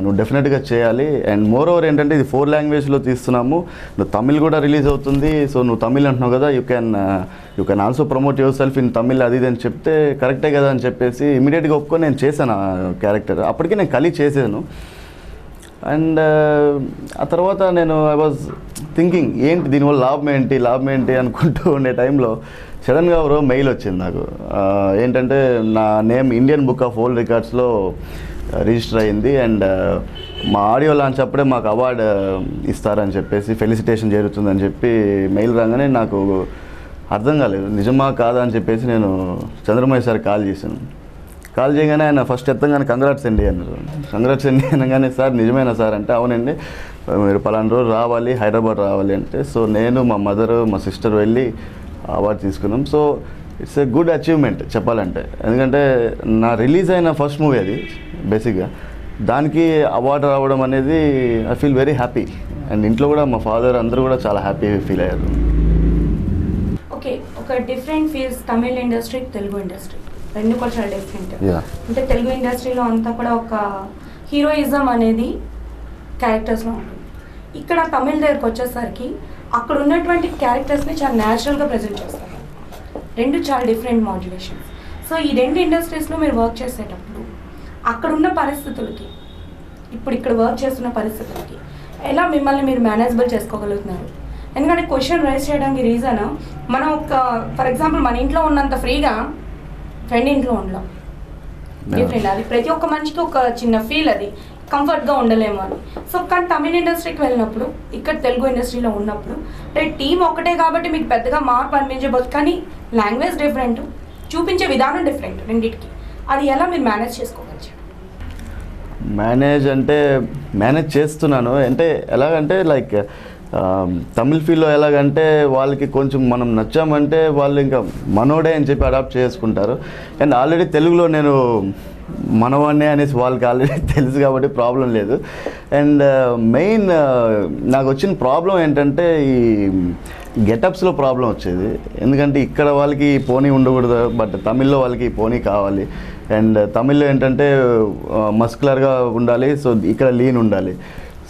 నువ్వు డెఫినెట్గా చేయాలి. అండ్ మోర్ ఓవర్ ఏంటంటే ఇది 4 languagesలో తీస్తున్నాము, నువ్వు తమిళ్ కూడా రిలీజ్ అవుతుంది, సో నువ్వు తమిళ్ అంటున్నావు కదా, you can also promote your self in Tamil అది ఇది అని చెప్తే కరెక్టే కదా అని చెప్పేసి ఇమీడియట్గా ఒప్పుకొని నేను చేశాను ఆ క్యారెక్టర్. అప్పటికే నేను కలిసి చేశాను. అండ్ ఆ తర్వాత ఐ వాజ్ థింకింగ్ ఏంటి దీనివల్ల లాభం ఏంటి అనుకుంటూ ఉండే టైంలో సడన్గా ఎవరో మెయిల్ వచ్చింది నాకు. ఏంటంటే నా name Indian book of world రికార్డ్స్లో రిజిస్టర్ అయ్యింది అండ్ మా ఆడియో లాంచ్ అప్పుడే మాకు అవార్డు ఇస్తారని చెప్పేసి ఫెలిసిటేషన్ జరుగుతుందని చెప్పి మెయిల్ రాగానే నాకు అర్థం కాలేదు, నిజమా కాదా అని చెప్పేసి నేను చంద్రమహేష్ సార్ కాల్ చేశాను. కాల్ చేయగానే ఆయన ఫస్ట్ ఎత్తంగానే కంగ్రాట్స్ అండి అన్నారు. కంగ్రాట్స్ అండి అనగానే సార్ నిజమేనా సార్ అంటే అవునండి, మీరు పలానా రోజు రావాలి, హైదరాబాద్ రావాలి అంటే, సో నేను మా మదరు మా సిస్టర్ వెళ్ళి అవార్డు తీసుకున్నాం. So it's a good achievement చెప్పాలంటే, ఎందుకంటే నా రిలీజ్ అయిన ఫస్ట్ మూవీ అది బేసిక్గా, దానికి అవార్డు రావడం అనేది I feel very happy. And ఇంట్లో కూడా మా ఫాదర్ అందరూ కూడా చాలా హ్యాపీ ఫీల్ అయ్యారు. ఓకే, ఒక different feels Tamil industry, Telugu industry రెండు కూడా చాలా డిఫరెంట్. అంటే తెలుగు ఇండస్ట్రీలో అంతా కూడా ఒక హీరోయిజం అనేది క్యారెక్టర్స్లో ఉంటుంది. ఇక్కడ తమిళ్ దగ్గరకు వచ్చేసరికి అక్కడ ఉన్నటువంటి క్యారెక్టర్స్ని చాలా న్యాచురల్గా ప్రజెంట్ చేస్తారు. రెండు చాలా డిఫరెంట్ మాడ్యులేషన్స్. సో ఈ రెండు ఇండస్ట్రీస్లో మీరు వర్క్ చేసేటప్పుడు అక్కడున్న పరిస్థితులకి ఇప్పుడు ఇక్కడ వర్క్ చేస్తున్న పరిస్థితులకి ఎలా మిమ్మల్ని మీరు మేనేజబుల్ చేసుకోగలుగుతున్నారు? ఎందుకంటే క్వశ్చన్ రైజ్ చేయడానికి రీజన్, మనం ఒక ఫర్ ఎగ్జాంపుల్ మన ఇంట్లో ఉన్నంత ఫ్రీగా ఫ్రెండ్ ఇంట్లో ఉండలేం, డిఫరెంట్. అది ప్రతి ఒక్క మనిషికి ఒక చిన్న ఫీల్, అది కంఫర్ట్గా ఉండలేము అని. సో కానీ తమిళ ఇండస్ట్రీకి వెళ్ళినప్పుడు, ఇక్కడ తెలుగు ఇండస్ట్రీలో ఉన్నప్పుడు అంటే టీం ఒకటే కాబట్టి మీకు పెద్దగా మార్పు అనిపించబోదు, కానీ లాంగ్వేజ్ డిఫరెంట్, చూపించే విధానం డిఫరెంట్ రెండింటికి. అది ఎలా మీరు మేనేజ్ చేసుకోవచ్చు? మేనేజ్ చేస్తున్నాను అంటే ఎలాగంటే లైక్ తమిళ్ ఫీల్డ్లో ఎలాగంటే వాళ్ళకి కొంచెం మనం నచ్చామంటే వాళ్ళు ఇంకా మనోడే అని చెప్పి అడాప్ట్ చేసుకుంటారు. అండ్ ఆల్రెడీ తెలుగులో నేను మనవాడినే అనేసి వాళ్ళకి ఆల్రెడీ తెలుసు కాబట్టి ప్రాబ్లం లేదు. అండ్ మెయిన్ నాకు వచ్చిన ప్రాబ్లం ఏంటంటే ఈ గెటప్స్లో ప్రాబ్లం వచ్చేది. ఎందుకంటే ఇక్కడ వాళ్ళకి పోనీ ఉండకూడదు, బట్ తమిళ్లో వాళ్ళకి పోనీ కావాలి. అండ్ తమిళ్లో ఏంటంటే మస్కులర్గా ఉండాలి, సో ఇక్కడ లీన్ ఉండాలి.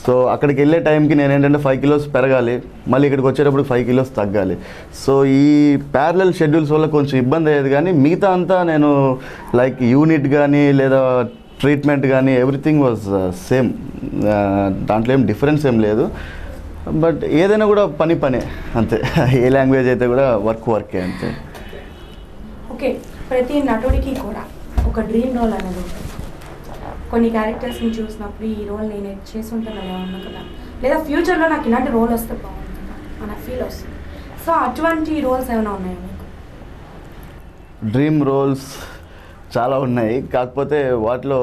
సో అక్కడికి వెళ్ళే టైంకి నేను ఏంటంటే 5 kilos పెరగాలి, మళ్ళీ ఇక్కడికి వచ్చేటప్పుడు 5 kilos తగ్గాలి. సో ఈ ప్యారలల్ షెడ్యూల్స్ వల్ల కొంచెం ఇబ్బంది అయ్యేది. కానీ మిగతా అంతా నేను లైక్ యూనిట్ కానీ లేదా ట్రీట్మెంట్ కానీ ఎవ్రీథింగ్ వాజ్ సేమ్, దాంట్లో ఏం డిఫరెన్స్ ఏం లేదు. బట్ ఏదైనా కూడా పనే అంతే, ఏ లాంగ్వేజ్ అయితే కూడా వర్కే అంతే. ఓకే, ప్రతి నటుడికి కూడా ఒక డ్రీమ్ రోల్ అనేది ఉంటుంది. కొన్ని క్యారెక్టర్స్ని చూసినప్పుడు ఈ రోల్ నేను చేసి ఉంటాను ఉన్నా కదా, లేదా ఫ్యూచర్లో నాకు ఇలాంటి రోల్ వస్తే బాగుంటుంది అన్న ఫీల్ వస్తుంది. సో అటువంటి రోల్స్ ఏమైనా ఉన్నాయా మీకు? డ్రీమ్ రోల్స్ చాలా ఉన్నాయి, కాకపోతే వాటిలో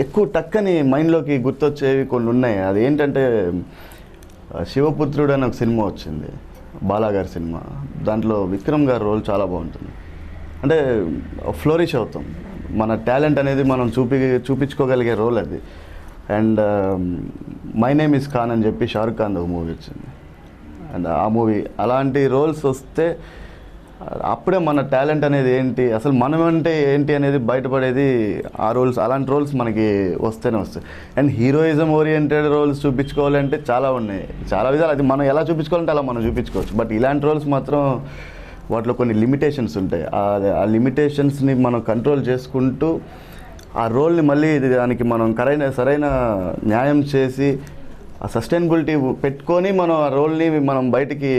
ఎక్కువ టక్కని మైండ్లోకి గుర్తొచ్చేవి కొన్ని ఉన్నాయి. అది ఏంటంటే శివపుత్రుడు అని ఒక సినిమా వచ్చింది, బాలాగారి సినిమా. దాంట్లో విక్రమ్ గారి రోల్ చాలా బాగుంటుంది. అంటే ఫ్లోరిష్ అవుతాం, మన టాలెంట్ అనేది మనం చూపించుకోగలిగే రోల్ అది. And my name is Khan అని చెప్పి షారుఖ్ ఖాన్ ఒక మూవీ వచ్చింది. అండ్ ఆ మూవీ అలాంటి రోల్స్ వస్తే అప్పుడే మన టాలెంట్ అనేది ఏంటి, అసలు మనం అంటే ఏంటి అనేది బయటపడేది ఆ రోల్స్. అలాంటి రోల్స్ మనకి వస్తేనే వస్తాయి. అండ్ హీరోయిజం ఓరియంటెడ్ రోల్స్ చూపించుకోవాలంటే చాలా ఉన్నాయి, చాలా విధాలు. అది మనం ఎలా చూపించుకోవాలంటే అలా మనం చూపించుకోవచ్చు. బట్ ఇలాంటి రోల్స్ మాత్రం వాటిలో కొన్ని లిమిటేషన్స్ ఉంటాయి. ఆ లిమిటేషన్స్ని మనం కంట్రోల్ చేసుకుంటూ ఆ రోల్ని మళ్ళీ దానికి మనం సరైన న్యాయం చేసి ఆ సస్టైనబిలిటీ పెట్టుకొని మనం ఆ రోల్ని మనం బయటికి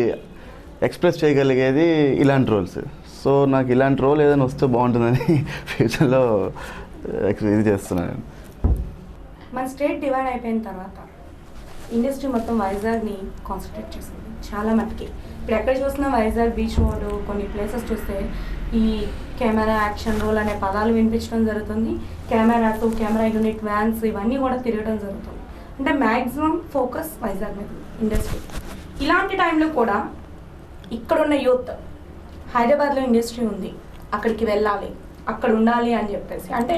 ఎక్స్ప్రెస్ చేయగలిగేది ఇలాంటి రోల్స్. సో నాకు ఇలాంటి రోల్ ఏదైనా వస్తే బాగుంటుందని ఫ్యూచర్లో ఇది చేస్తున్నాను. మన స్టేట్ డివైడ్ అయిపోయిన తర్వాత ఇండస్ట్రీ మొత్తం వైజాగ్ని కాన్సన్ట్రేట్ చేసింది చాలా మటుకి. ఇప్పుడు ఎక్కడ చూసినా వైజాగ్ బీచ్ రోడ్ కొన్ని ప్లేసెస్ చూస్తే ఈ కెమెరా యాక్షన్ రోల్ అనే పదాలు వినిపించడం జరుగుతుంది. కెమెరా యూనిట్ వ్యాన్స్ ఇవన్నీ కూడా తిరగడం జరుగుతుంది. అంటే మ్యాక్సిమం ఫోకస్ వైజాగ్ మీద ఇండస్ట్రీ. ఇలాంటి టైంలో కూడా ఇక్కడున్న యూత్ హైదరాబాద్లో ఇండస్ట్రీ ఉంది, అక్కడికి వెళ్ళాలి, అక్కడ ఉండాలి అని చెప్పేసి, అంటే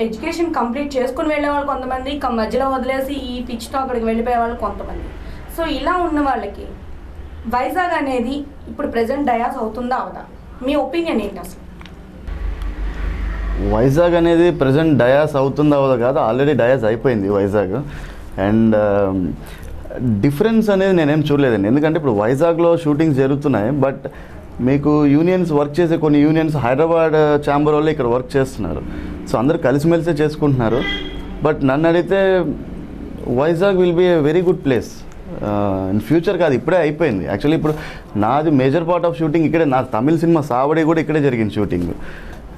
ఎడ్యుకేషన్ కంప్లీట్ చేసుకుని వెళ్ళే వాళ్ళు కొంతమంది, మధ్యలో వదిలేసి ఈ పిచ్తో అక్కడికి వెళ్ళిపోయే వాళ్ళు కొంతమంది. సో ఇలా ఉన్న వాళ్ళకి వైజాగ్ అనేది ఇప్పుడు ప్రెజెంట్ డయాస్ అవుతుందా అవదా? మీ ఒపీనియన్ ఏంటి అసలు? వైజాగ్ అనేది ప్రజెంట్ డయాస్ అవుతుందా అవదా కాదు, ఆల్రెడీ డయాస్ అయిపోయింది వైజాగ్. అండ్ డిఫరెన్స్ అనేది నేనేం చూడలేదండి. ఎందుకంటే ఇప్పుడు వైజాగ్లో షూటింగ్స్ జరుగుతున్నాయి, బట్ మీకు యూనియన్స్ వర్క్ చేసే కొన్ని యూనియన్స్ హైదరాబాద్ ఛాంబర్ వాళ్ళు ఇక్కడ వర్క్ చేస్తున్నారు. సో అందరూ కలిసిమెలిసే చేసుకుంటున్నారు. బట్ నన్ను అడిగితే Vizag will be a very good place in future. కాదు, ఇప్పుడే అయిపోయింది. యాక్చువల్లీ ఇప్పుడు నాది మేజర్ పార్ట్ ఆఫ్ షూటింగ్ ఇక్కడే. నా తమిళ సినిమా సావడి కూడా ఇక్కడే జరిగింది షూటింగ్.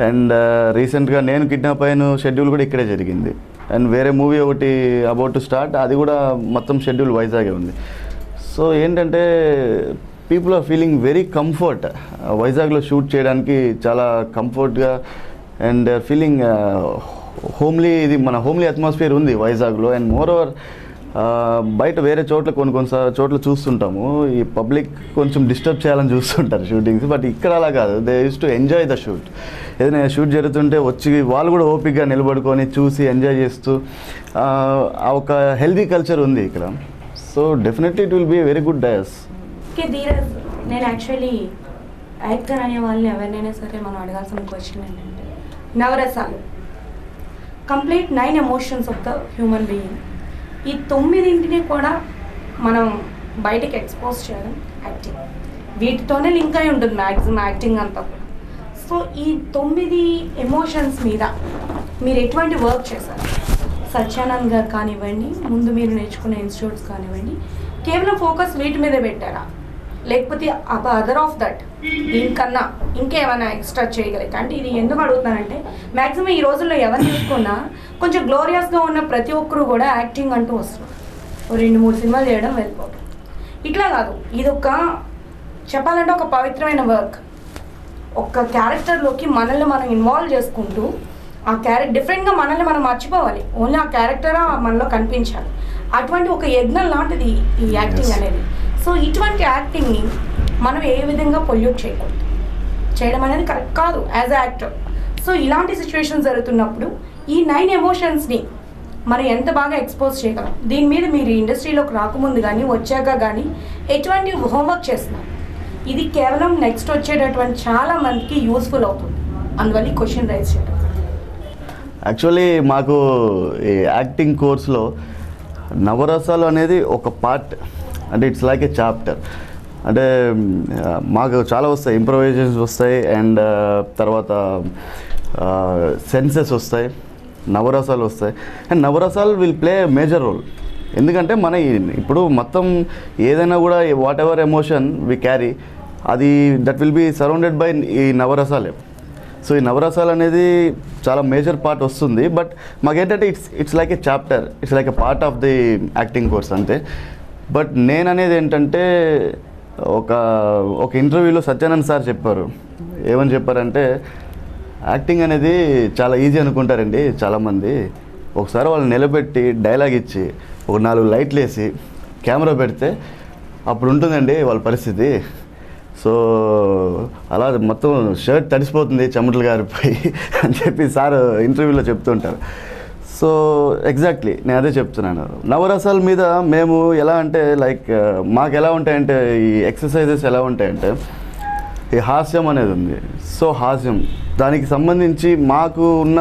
అండ్ రీసెంట్గా నేను కిడ్నాప్ అయిన షెడ్యూల్ కూడా ఇక్కడే జరిగింది. అండ్ వేరే మూవీ ఒకటి అబౌట్ టు స్టార్ట్, అది కూడా మొత్తం షెడ్యూల్ వైజాగే ఉంది. సో ఏంటంటే people are feeling very comfort వైజాగ్లో షూట్ చేయడానికి, చాలా కంఫర్ట్గా అండ్ ఫీలింగ్ హోమ్లీ. ఇది మన హోమ్లీ అట్మాస్ఫియర్ ఉంది వైజాగ్లో. అండ్ మోర్ ఓవర్ బయట వేరే చోట్ల కొన్ని చోట్ల చూస్తుంటాము, ఈ పబ్లిక్ కొంచెం డిస్టర్బ్ చేయాలని చూస్తుంటారు షూటింగ్స్. బట్ ఇక్కడ అలా కాదు, they use to enjoy the shoot. ఏదైనా షూట్ జరుగుతుంటే వచ్చి వాళ్ళు కూడా ఓపిక్గా నిలబడుకొని చూసి ఎంజాయ్ చేస్తూ ఒక హెల్దీ కల్చర్ ఉంది ఇక్కడ. So definitely it will be very good days. Okay Dheeraj, నేను యాక్చువల్లీ యాక్టర్ అనే వాళ్ళని ఎవరినైనా సరే మనం అడగాల్సిన క్వశ్చన్ ఏంటంటే, నవరసాలు complete 9 emotions of the human being, ఈ 9ంటిని కూడా మనం బయటకి ఎక్స్పోజ్ చేయడం యాక్టింగ్. వీటితోనే లింక్ అయి ఉంటుంది మ్యాక్సిమం యాక్టింగ్ అంతా కూడా. సో ఈ 9 ఎమోషన్స్ మీద మీరు ఎటువంటి వర్క్ చేశారు? సత్యానంద్ గారు కానివ్వండి, ముందు మీరు నేర్చుకునే ఇన్స్టిట్యూట్స్ కానివ్వండి, కేవలం ఫోకస్ వీటి మీదే పెట్టారా, లేకపోతే అదర్ ఆఫ్ దట్ దీనికన్నా ఇంకేమైనా ఎక్స్ట్రా చేయగలిగితే? అంటే ఇది ఎందుకు అడుగుతున్నానంటే, మ్యాక్సిమం ఈ రోజుల్లో ఎవరు చూసుకున్నా కొంచెం గ్లోరియస్గా ఉన్న ప్రతి ఒక్కరు కూడా యాక్టింగ్ అంటూ వస్తున్నారు. 2-3 సినిమాలు చేయడం వెళ్ళిపోవడం ఇట్లా కాదు. ఇది ఒక చెప్పాలంటే ఒక పవిత్రమైన వర్క్. ఒక క్యారెక్టర్లోకి మనల్ని మనం ఇన్వాల్వ్ చేసుకుంటూ ఆ డిఫరెంట్గా మనల్ని మనం మర్చిపోవాలి, ఓన్లీ ఆ క్యారెక్టర్ మనలో కనిపించాలి. అటువంటి ఒక యజ్ఞం లాంటిది ఈ యాక్టింగ్ అనేది. సో ఇటువంటి యాక్టింగ్ని మనం ఏ విధంగా పొల్యూట్ చేయకూడదు, చేయడం అనేది కరెక్ట్ కాదు యాజ్ అ యాక్టర్. సో ఇలాంటి సిచ్యువేషన్ జరుగుతున్నప్పుడు ఈ 9 ఎమోషన్స్ని మనం ఎంత బాగా ఎక్స్పోజ్ చేయగలం? దీని మీద మీరు ఇండస్ట్రీలోకి రాకముందు కానీ వచ్చాక కానీ ఎటువంటి హోంవర్క్ చేస్తున్నారు? ఇది కేవలం నెక్స్ట్ వచ్చేటటువంటి చాలా మందికి యూస్ఫుల్ అవుతుంది, అందువల్ల ఈ క్వశ్చన్ రైజ్ చేయడం. యాక్చువల్లీ మాకు ఈ యాక్టింగ్ కోర్స్లో నవరసాలు అనేది ఒక పార్ట్, అంటే ఇట్స్ లైక్ ఏ చాప్టర్. అంటే మాకు చాలా వస్తాయి, ఇంప్రొవైజేషన్స్ వస్తాయి, అండ్ తర్వాత సెన్సెస్ వస్తాయి, నవరసాలు వస్తాయి. అండ్ నవరసాలు విల్ ప్లే మేజర్ రోల్. ఎందుకంటే మన ఇప్పుడు మొత్తం ఏదైనా కూడా whatever emotion we carry, అది that will be surrounded by ఈ నవరసాలే. సో ఈ నవరసాలు అనేది చాలా మేజర్ పార్ట్ వస్తుంది. బట్ మాకేంటంటే it's like a chapter, it's like a part of the acting course అంతే. బట్ నేను అనేది ఏంటంటే, ఒక ఇంటర్వ్యూలో సత్యానంద్ సార్ చెప్పారు. ఏమని చెప్పారంటే, యాక్టింగ్ అనేది చాలా ఈజీ అనుకుంటారండి చాలామంది. ఒకసారి వాళ్ళు నిలబెట్టి డైలాగ్ ఇచ్చి ఒక 4 లైట్లు వేసి కెమెరా పెడితే అప్పుడు ఉంటుందండి వాళ్ళ పరిస్థితి. సో అలా మొత్తం షర్ట్ తడిసిపోతుంది చెమటలు గారిపోయి అని చెప్పి సార్ ఇంటర్వ్యూలో చెప్తుంటారు. సో ఎగ్జాక్ట్లీ నేను అదే చెప్తున్నాను. నవరసాల మీద మేము ఎలా అంటే, లైక్ మాకు ఎలా ఉంటాయంటే ఈ ఎక్సర్సైజెస్ ఎలా ఉంటాయంటే, ఈ హాస్యం అనేది ఉంది. సో హాస్యం దానికి సంబంధించి మాకు ఉన్న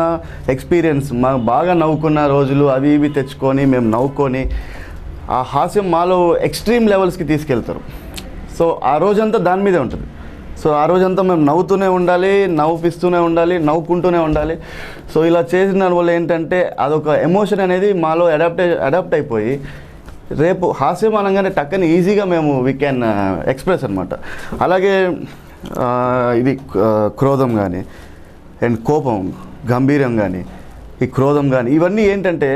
ఎక్స్పీరియన్స్, మాకు బాగా నవ్వుకున్న రోజులు అవి ఇవి తెచ్చుకొని మేము నవ్వుకొని ఆ హాస్యం మాలో ఎక్స్ట్రీమ్ లెవెల్స్కి తీసుకెళ్తారు. సో ఆ రోజంతా దాని మీదే ఉంటుంది. సో ఆ రోజంతా మేము నవ్వుతూనే ఉండాలి, నవ్విస్తూనే ఉండాలి, నవ్వుకుంటూనే ఉండాలి. సో ఇలా చేసిన దానివల్ల ఏంటంటే అదొక ఎమోషన్ అనేది మాలో అడాప్ట్ అయిపోయి రేపు హాస్యం అనగానే టక్కని ఈజీగా మేము వీ క్యాన్ ఎక్స్ప్రెస్ అనమాట. అలాగే ఇది క్రోధం కానీ అండ్ కోపం, గంభీరం కానీ, ఈ క్రోధం కానీ, ఇవన్నీ ఏంటంటే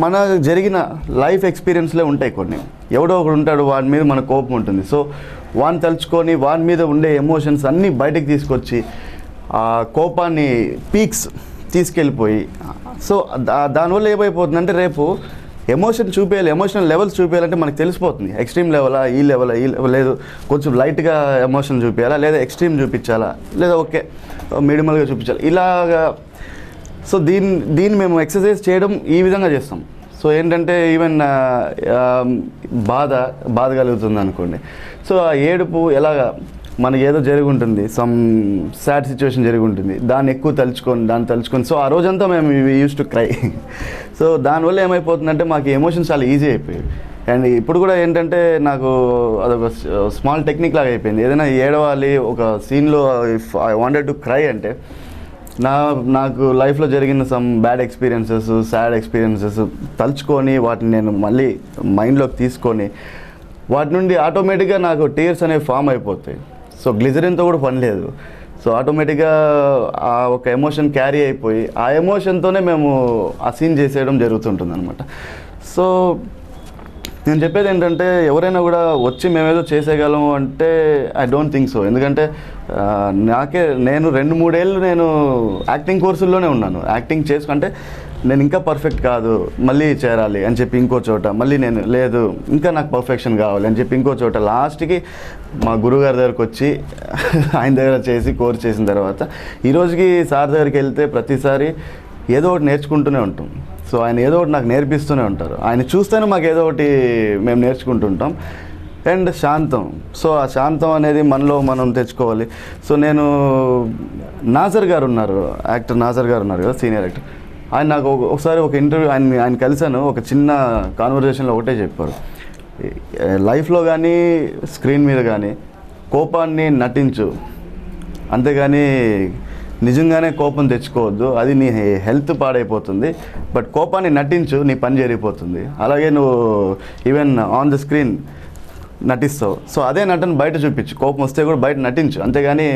మన జరిగిన లైఫ్ ఎక్స్పీరియన్స్లే ఉంటాయి కొన్ని. ఎవడో ఒకడు ఉంటాడు, వాడి మీద మన కోపం ఉంటుంది. సో వాడిని తలుచుకొని వాడి మీద ఉండే ఎమోషన్స్ అన్నీ బయటకు తీసుకొచ్చి ఆ కోపాన్ని పీక్స్ తీసుకెళ్ళిపోయి, సో దానివల్ల ఏమైపోతుందంటే రేపు ఎమోషన్ చూపించాలి, ఎమోషనల్ లెవెల్స్ చూపించాలంటే మనకు తెలిసిపోతుంది. ఎక్స్ట్రీమ్ లెవెలా, ఈ లెవెల్ లేదు, కొంచెం లైట్గా ఎమోషన్ చూపించాలా, లేదా ఎక్స్ట్రీమ్ చూపించాలా, లేదా ఓకే మినిమల్గా చూపించాలి, ఇలాగా. సో దీన్ని మేము ఎక్సర్సైజ్ చేయడం ఈ విధంగా చేస్తాం. సో ఏంటంటే ఈవెన్ బాధ కలుగుతుంది అనుకోండి, సో ఆ ఏడుపు ఎలాగా మనకి ఏదో జరిగి ఉంటుంది, సమ్ సాడ్ సిచ్యువేషన్ జరిగి ఉంటుంది, దాన్ని ఎక్కువ తలుచుకొని సో ఆ రోజంతా మేము యూస్ టు క్రై. సో దానివల్ల ఏమైపోతుందంటే మాకు ఎమోషన్స్ చాలా ఈజీ అయిపోయాయి. అండ్ ఇప్పుడు కూడా ఏంటంటే నాకు అదొక స్మాల్ టెక్నిక్ లాగా అయిపోయింది. ఏదైనా ఏడవాలి ఒక సీన్లో, if I wanted to cry అంటే నాకు లైఫ్లో జరిగిన some bad experiences, sad experiences తలుచుకొని వాటిని నేను మళ్ళీ మైండ్లోకి తీసుకొని వాటి నుండి ఆటోమేటిక్గా నాకు టీయర్స్ అనేవి ఫామ్ అయిపోతాయి. సో గ్లిజరిన్తో కూడా పని లేదు. సో ఆటోమేటిక్గా ఆ ఒక ఎమోషన్ క్యారీ అయిపోయి ఆ ఎమోషన్తోనే మేము ఆ సీన్ చేసేయడం జరుగుతుంటుంది అనమాట. సో నేను చెప్పేది ఏంటంటే ఎవరైనా కూడా వచ్చి మేమేదో చేసేయగలం అంటే ఐ డోంట్ థింక్ సో. ఎందుకంటే నేను 2-3 ఏళ్ళు నేను యాక్టింగ్ కోర్సుల్లోనే ఉన్నాను. యాక్టింగ్ చేసుకుంటే నేను ఇంకా పర్ఫెక్ట్ కాదు, మళ్ళీ చేరాలి అని చెప్పి ఇంకో చోట, మళ్ళీ నేను లేదు ఇంకా నాకు పర్ఫెక్షన్ కావాలి అని చెప్పి ఇంకో చోట, లాస్ట్కి మా గురువుగారి దగ్గరకు వచ్చి ఆయన దగ్గర చేసి కోర్స్ చేసిన తర్వాత ఈరోజుకి సార్ దగ్గరికి వెళ్తే ప్రతిసారి ఏదో ఒకటి నేర్చుకుంటూనే ఉంటాం. సో ఆయన ఏదో ఒకటి నాకు నేర్పిస్తూనే ఉంటారు. ఆయన చూస్తేనే మాకు ఏదో ఒకటి మేము నేర్చుకుంటుంటాం. అండ్ శాంతం, సో ఆ శాంతం అనేది మనలో మనం తెచ్చుకోవాలి. సో నేను నాజర్ గారు ఉన్నారు, యాక్టర్ నాజర్ గారు ఉన్నారు కదా, సీనియర్ యాక్టర్. ఆయన నాకు ఒకసారి ఒక ఇంటర్వ్యూ ఆయన కలిశాను. ఒక చిన్న కాన్వర్జేషన్లో ఒకటే చెప్పారు, లైఫ్లో కానీ స్క్రీన్ మీద కానీ కోపాన్ని నటించు, అంతేగాని నిజంగానే కోపం తెచ్చుకోవద్దు, అది నీ హెల్త్ పాడైపోతుంది. బట్ కోపాన్ని నటించు, నీ పని జరిగిపోతుంది. అలాగే నువ్వు ఈవెన్ ఆన్ ద స్క్రీన్ నటిస్తావు, సో అదే నటన బయట చూపించు, కోపం వస్తే కూడా బయట నటించు, అంతేగాని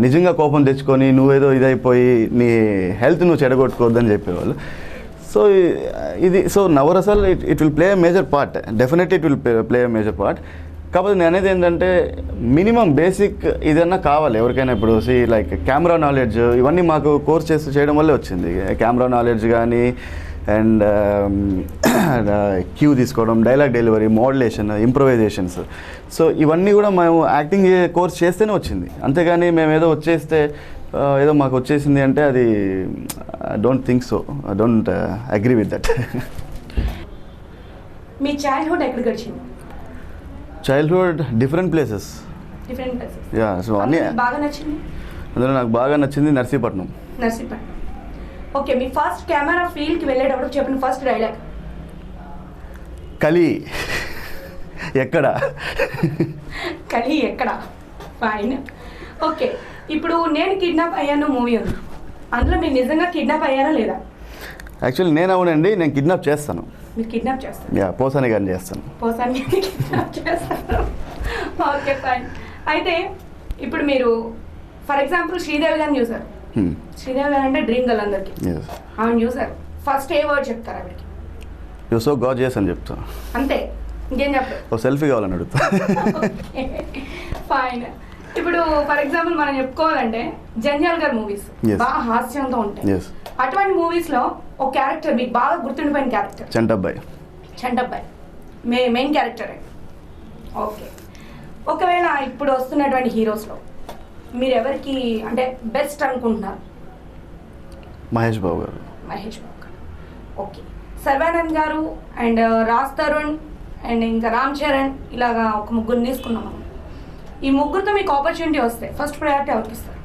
నిజంగా కోపం తెచ్చుకొని నువ్వేదో ఇదైపోయి నీ హెల్త్ నువ్వు చెడగొట్టుకోవద్దని చెప్పేవాళ్ళు. సో ఇది సో నవరసాలు it will play a major part, definitely it will play a major part. కాకపోతే నేను అనేది ఏంటంటే మినిమం బేసిక్ ఇదన్నా కావాలి ఎవరికైనా. ఇప్పుడు లైక్ కెమెరా నాలెడ్జ్, ఇవన్నీ మాకు కోర్స్ చేయడం వల్లే వచ్చింది. కెమెరా నాలెడ్జ్ కానీ, అండ్ క్యూ తీసుకోవడం, dialogue delivery, modulation, improvisations, so ఇవన్నీ కూడా మేము యాక్టింగ్ కోర్స్ చేస్తేనే వచ్చింది. అంతేగాని మేము ఏదో వచ్చేస్తే ఏదో మాకు వచ్చేసింది అంటే అది don't think so, I don't agree with that. Me childhood ఎక్కడ గడిచింది? Childhood different places. Yeah, so అన్నీ బాగా నచ్చింది. అందులో నాకు బాగా నచ్చింది నర్సీపట్నం. ఓకే, మీ ఫస్ట్ కెమెరా ఫీల్డ్కి వెళ్ళేటప్పుడు చెప్పిన ఫస్ట్ డైలాగ్? కలి ఎక్కడ? కలి ఎక్కడ? ఫైన్. ఓకే, ఇప్పుడు నేను కిడ్నాప్ అయ్యాను మూవీ ఉంది, అందులో మీరు నిజంగా కిడ్నాప్ అయ్యారా లేదా? యాక్చువల్లీ నేను అవునండి, నేను కిడ్నాప్ చేస్తాను. మీరు కిడ్నాప్ చేస్తారు? యా, పోసాని గారిని చేస్తాను. పోసాని కిడ్నాప్ చేస్తారు. Okay fine. అయితే ఇప్పుడు మీరు ఫర్ ఎగ్జాంపుల్ శ్రీదేవి గారిని చూసారు. శ్రీదేవి గారు అంటే డ్రీమ్ గర్ల్ అందరికి, ఆమెను చూసారు. ఫస్ట్ ఏ వర్డ్ చెప్తారు ఆవిడకి? యూ సో గార్జియస్ అని చెప్తా. అంతే, ఇంకేం చెప్తారు? ఓ సెల్ఫీ కావాలని అడుగుతా. ఫైన్. ఇప్పుడు ఫర్ ఎగ్జాంపుల్ మనం చెప్పుకోవాలంటే జంజాల్ గారి మూవీస్ బాగా హాస్యంతో ఉంటాయి. అటువంటి మూవీస్ లో ఒక క్యారెక్టర్ మీకు బాగా గుర్తుండిపోయిన character? Chantabbai main character. Okay, ఒకవేళ ఇప్పుడు వస్తున్నటువంటి హీరోస్లో మీరు ఎవరికి అంటే బెస్ట్ అనుకుంటున్నారు? మహేష్ బాబు గారు. ఓకే, సర్వానంద్ గారు అండ్ రాజ్ తరుణ్ అండ్ ఇంకా రామ్ చరణ్, ఇలాగా ఒక ముగ్గురు తీసుకున్నాం మనం. ఈ ముగ్గురితో మీకు ఆపర్చునిటీ వస్తే ఫస్ట్ ప్రయారిటీ ఎవరికి ఇస్తారు?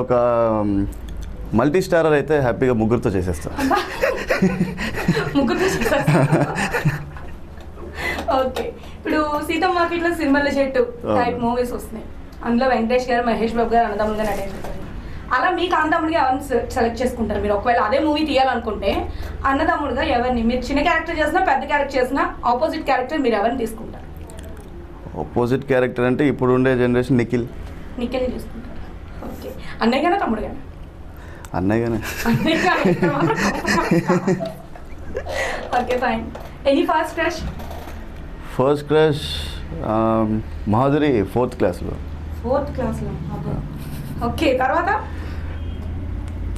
ఒక మల్టీ స్టారర్ అయితే హ్యాపీగా ముగ్గురితో చేసేస్తా. ఓకే, ఇప్పుడు సీతమ్మ మార్కెట్లో సినిమాల చెట్టు టైప్ మూవీస్ వస్తున్నాయి, అందులో వెంకటేష్ గారు, మహేష్ బాబు గారు అన్నదమ్ములుగా నటించారు. అలా మీకు అన్నదమ్ముడిగా ఎవరిని సెలెక్ట్ చేసుకుంటారు మీరు? ఒకవేళ అదే మూవీ తీయాలనుకుంటే అన్నదమ్ముడుగా ఎవరిని? మీరు చిన్న క్యారెక్టర్ చేసినా పెద్ద క్యారెక్టర్ చేసినా ఆపోజిట్ క్యారెక్టర్ మీరు ఎవరిని తీసుకుంటారు? ఆపోజిట్ క్యారెక్టర్ అంటే ఇప్పుడు ఉండే జనరేషన్ నిఖిల్ తీసుకుంటారు. ఓకే, అన్నయ్య గానా తమ్ముడు గానా? అన్నయ్యగానే. Okay fine. Any first crush? First crush Madhuri 4th క్లాస్లో. 4th క్లాస్లో. ఓకే,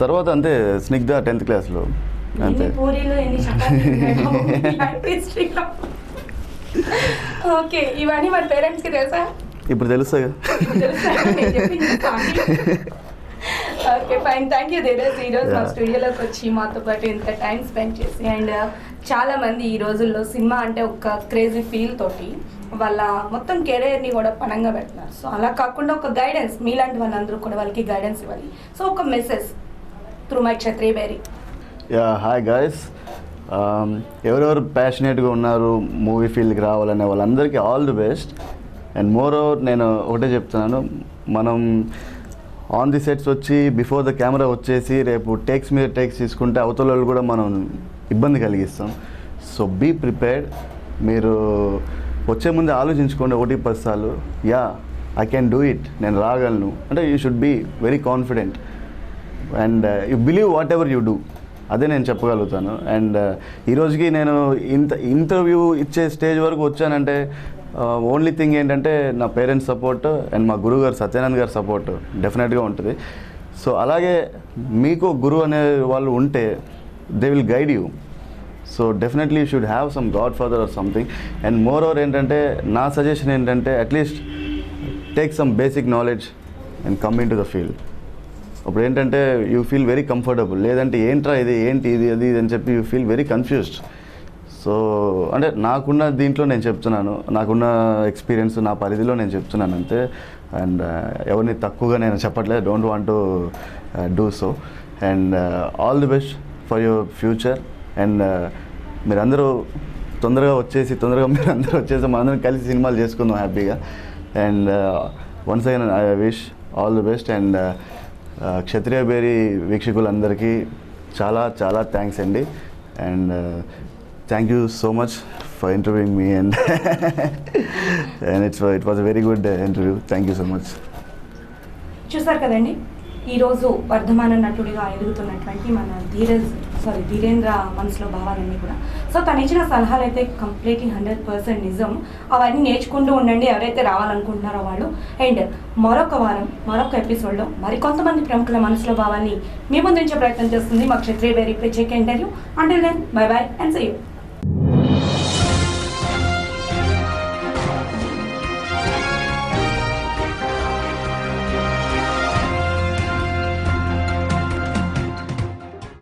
తర్వాత అంతే స్నిగ్ధ 10th క్లాస్లో అంతే. ఎన్ని పూరీలు ఎన్ని చపాతీలు. ఓకే, ఇవన్నీ మన పేరెంట్స్కి తెలుసా? ఇప్పుడు తెలుస్తాయి. Okay fine. Thank you Dheeraj, ఈరోజు మా స్టూడియోలోకి వచ్చి మాతో పాటు ఇంత టైం స్పెండ్ చేసి. అండ్ చాలా మంది ఈ రోజుల్లో సినిమా అంటే ఒక క్రేజీ ఫీల్ తోటి వాళ్ళ మొత్తం కెరీర్ని కూడా పణంగా పెడుతున్నారు. సో అలా కాకుండా ఒక గైడెన్స్, మీలాంటి వాళ్ళందరూ కూడా వాళ్ళకి గైడెన్స్ ఇవ్వాలి. సో ఒక message through my Kshatriya Beri. Hi guys, ఎవరెవరు ప్యాషనేట్గా ఉన్నారు మూవీ ఫీల్డ్కి రావాలనే వాళ్ళందరికీ all the best. And moreover నేను ఒకటే చెప్తున్నాను, మనం ఆన్ ది సెట్స్ వచ్చి బిఫోర్ ద కెమెరా వచ్చేసి రేపు టేక్స్ మీద టేక్స్ తీసుకుంటే అవతల వాళ్ళు కూడా మనం ఇబ్బంది కలిగిస్తాం. So be prepared. మీరు వచ్చే ముందే ఆలోచించుకోండి 1-10 సార్లు, yeah I can do it, నేను రాగలను అంటే. You should be very confident and you believe what ever you. Do నేను చెప్పగలుగుతాను. అండ్ ఈరోజుకి నేను ఇంటర్వ్యూ ఇచ్చే స్టేజ్ వరకు వచ్చానంటే ఓన్లీ థింగ్ ఏంటంటే నా పేరెంట్స్ సపోర్ట్ అండ్ మా గురువు గారు సత్యానంద్ గారి సపోర్ట్ డెఫినెట్గా ఉంటుంది. సో అలాగే మీకు గురువు అనే వాళ్ళు ఉంటే they will guide you. So definitely you should have some God father or something. And more over ఏంటంటే నా సజెషన్ ఏంటంటే at least take some basic knowledge and come in to the field. అప్పుడు ఏంటంటే యూ ఫీల్ వెరీ కంఫర్టబుల్. లేదంటే ఏంట్రా ఇది ఏంటి ఇది అది అని చెప్పి you feel very confused. So అంటే నాకున్న దీంట్లో నేను చెప్తున్నాను, నాకున్న ఎక్స్పీరియన్స్ నా పరిధిలో నేను చెప్తున్నాను అంతే. అండ్ ఎవరిని తక్కువగా నేను చెప్పట్లేదు, don't want to do so. And all the best for your future. And మీరందరూ తొందరగా మీరందరూ వచ్చేసి మనందరం కలిసి సినిమాలు చేసుకుందాం హ్యాపీగా. And once again I wish all the best. And Kshatriya Beri వీక్షకులందరికీ చాలా చాలా థ్యాంక్స్ అండి. And thank you so much for interviewing me and it was a very good interview. Thank you so much. చూసారు కదండి, ఈరోజు వర్ధమాన నటుడిగా ఎదుగుతున్నటువంటి మన ధీరేంద్ర మనసులో భావాలన్నీ కూడా. సో తను ఇచ్చిన సలహాలు అయితే కంప్లీట్లీ 100% నిజం. అవన్నీ నేర్చుకుంటూ ఉండండి ఎవరైతే రావాలనుకుంటున్నారో వాళ్ళు. అండ్ మరొక వారం మరొక ఎపిసోడ్లో మరికొంతమంది ప్రముఖుల మనసులో భావాన్ని మీ ముందుంచే ప్రయత్నం చేస్తుంది మా క్షత్రియ బేరీ ప్రత్యేక interview. Until then bye bye and see you.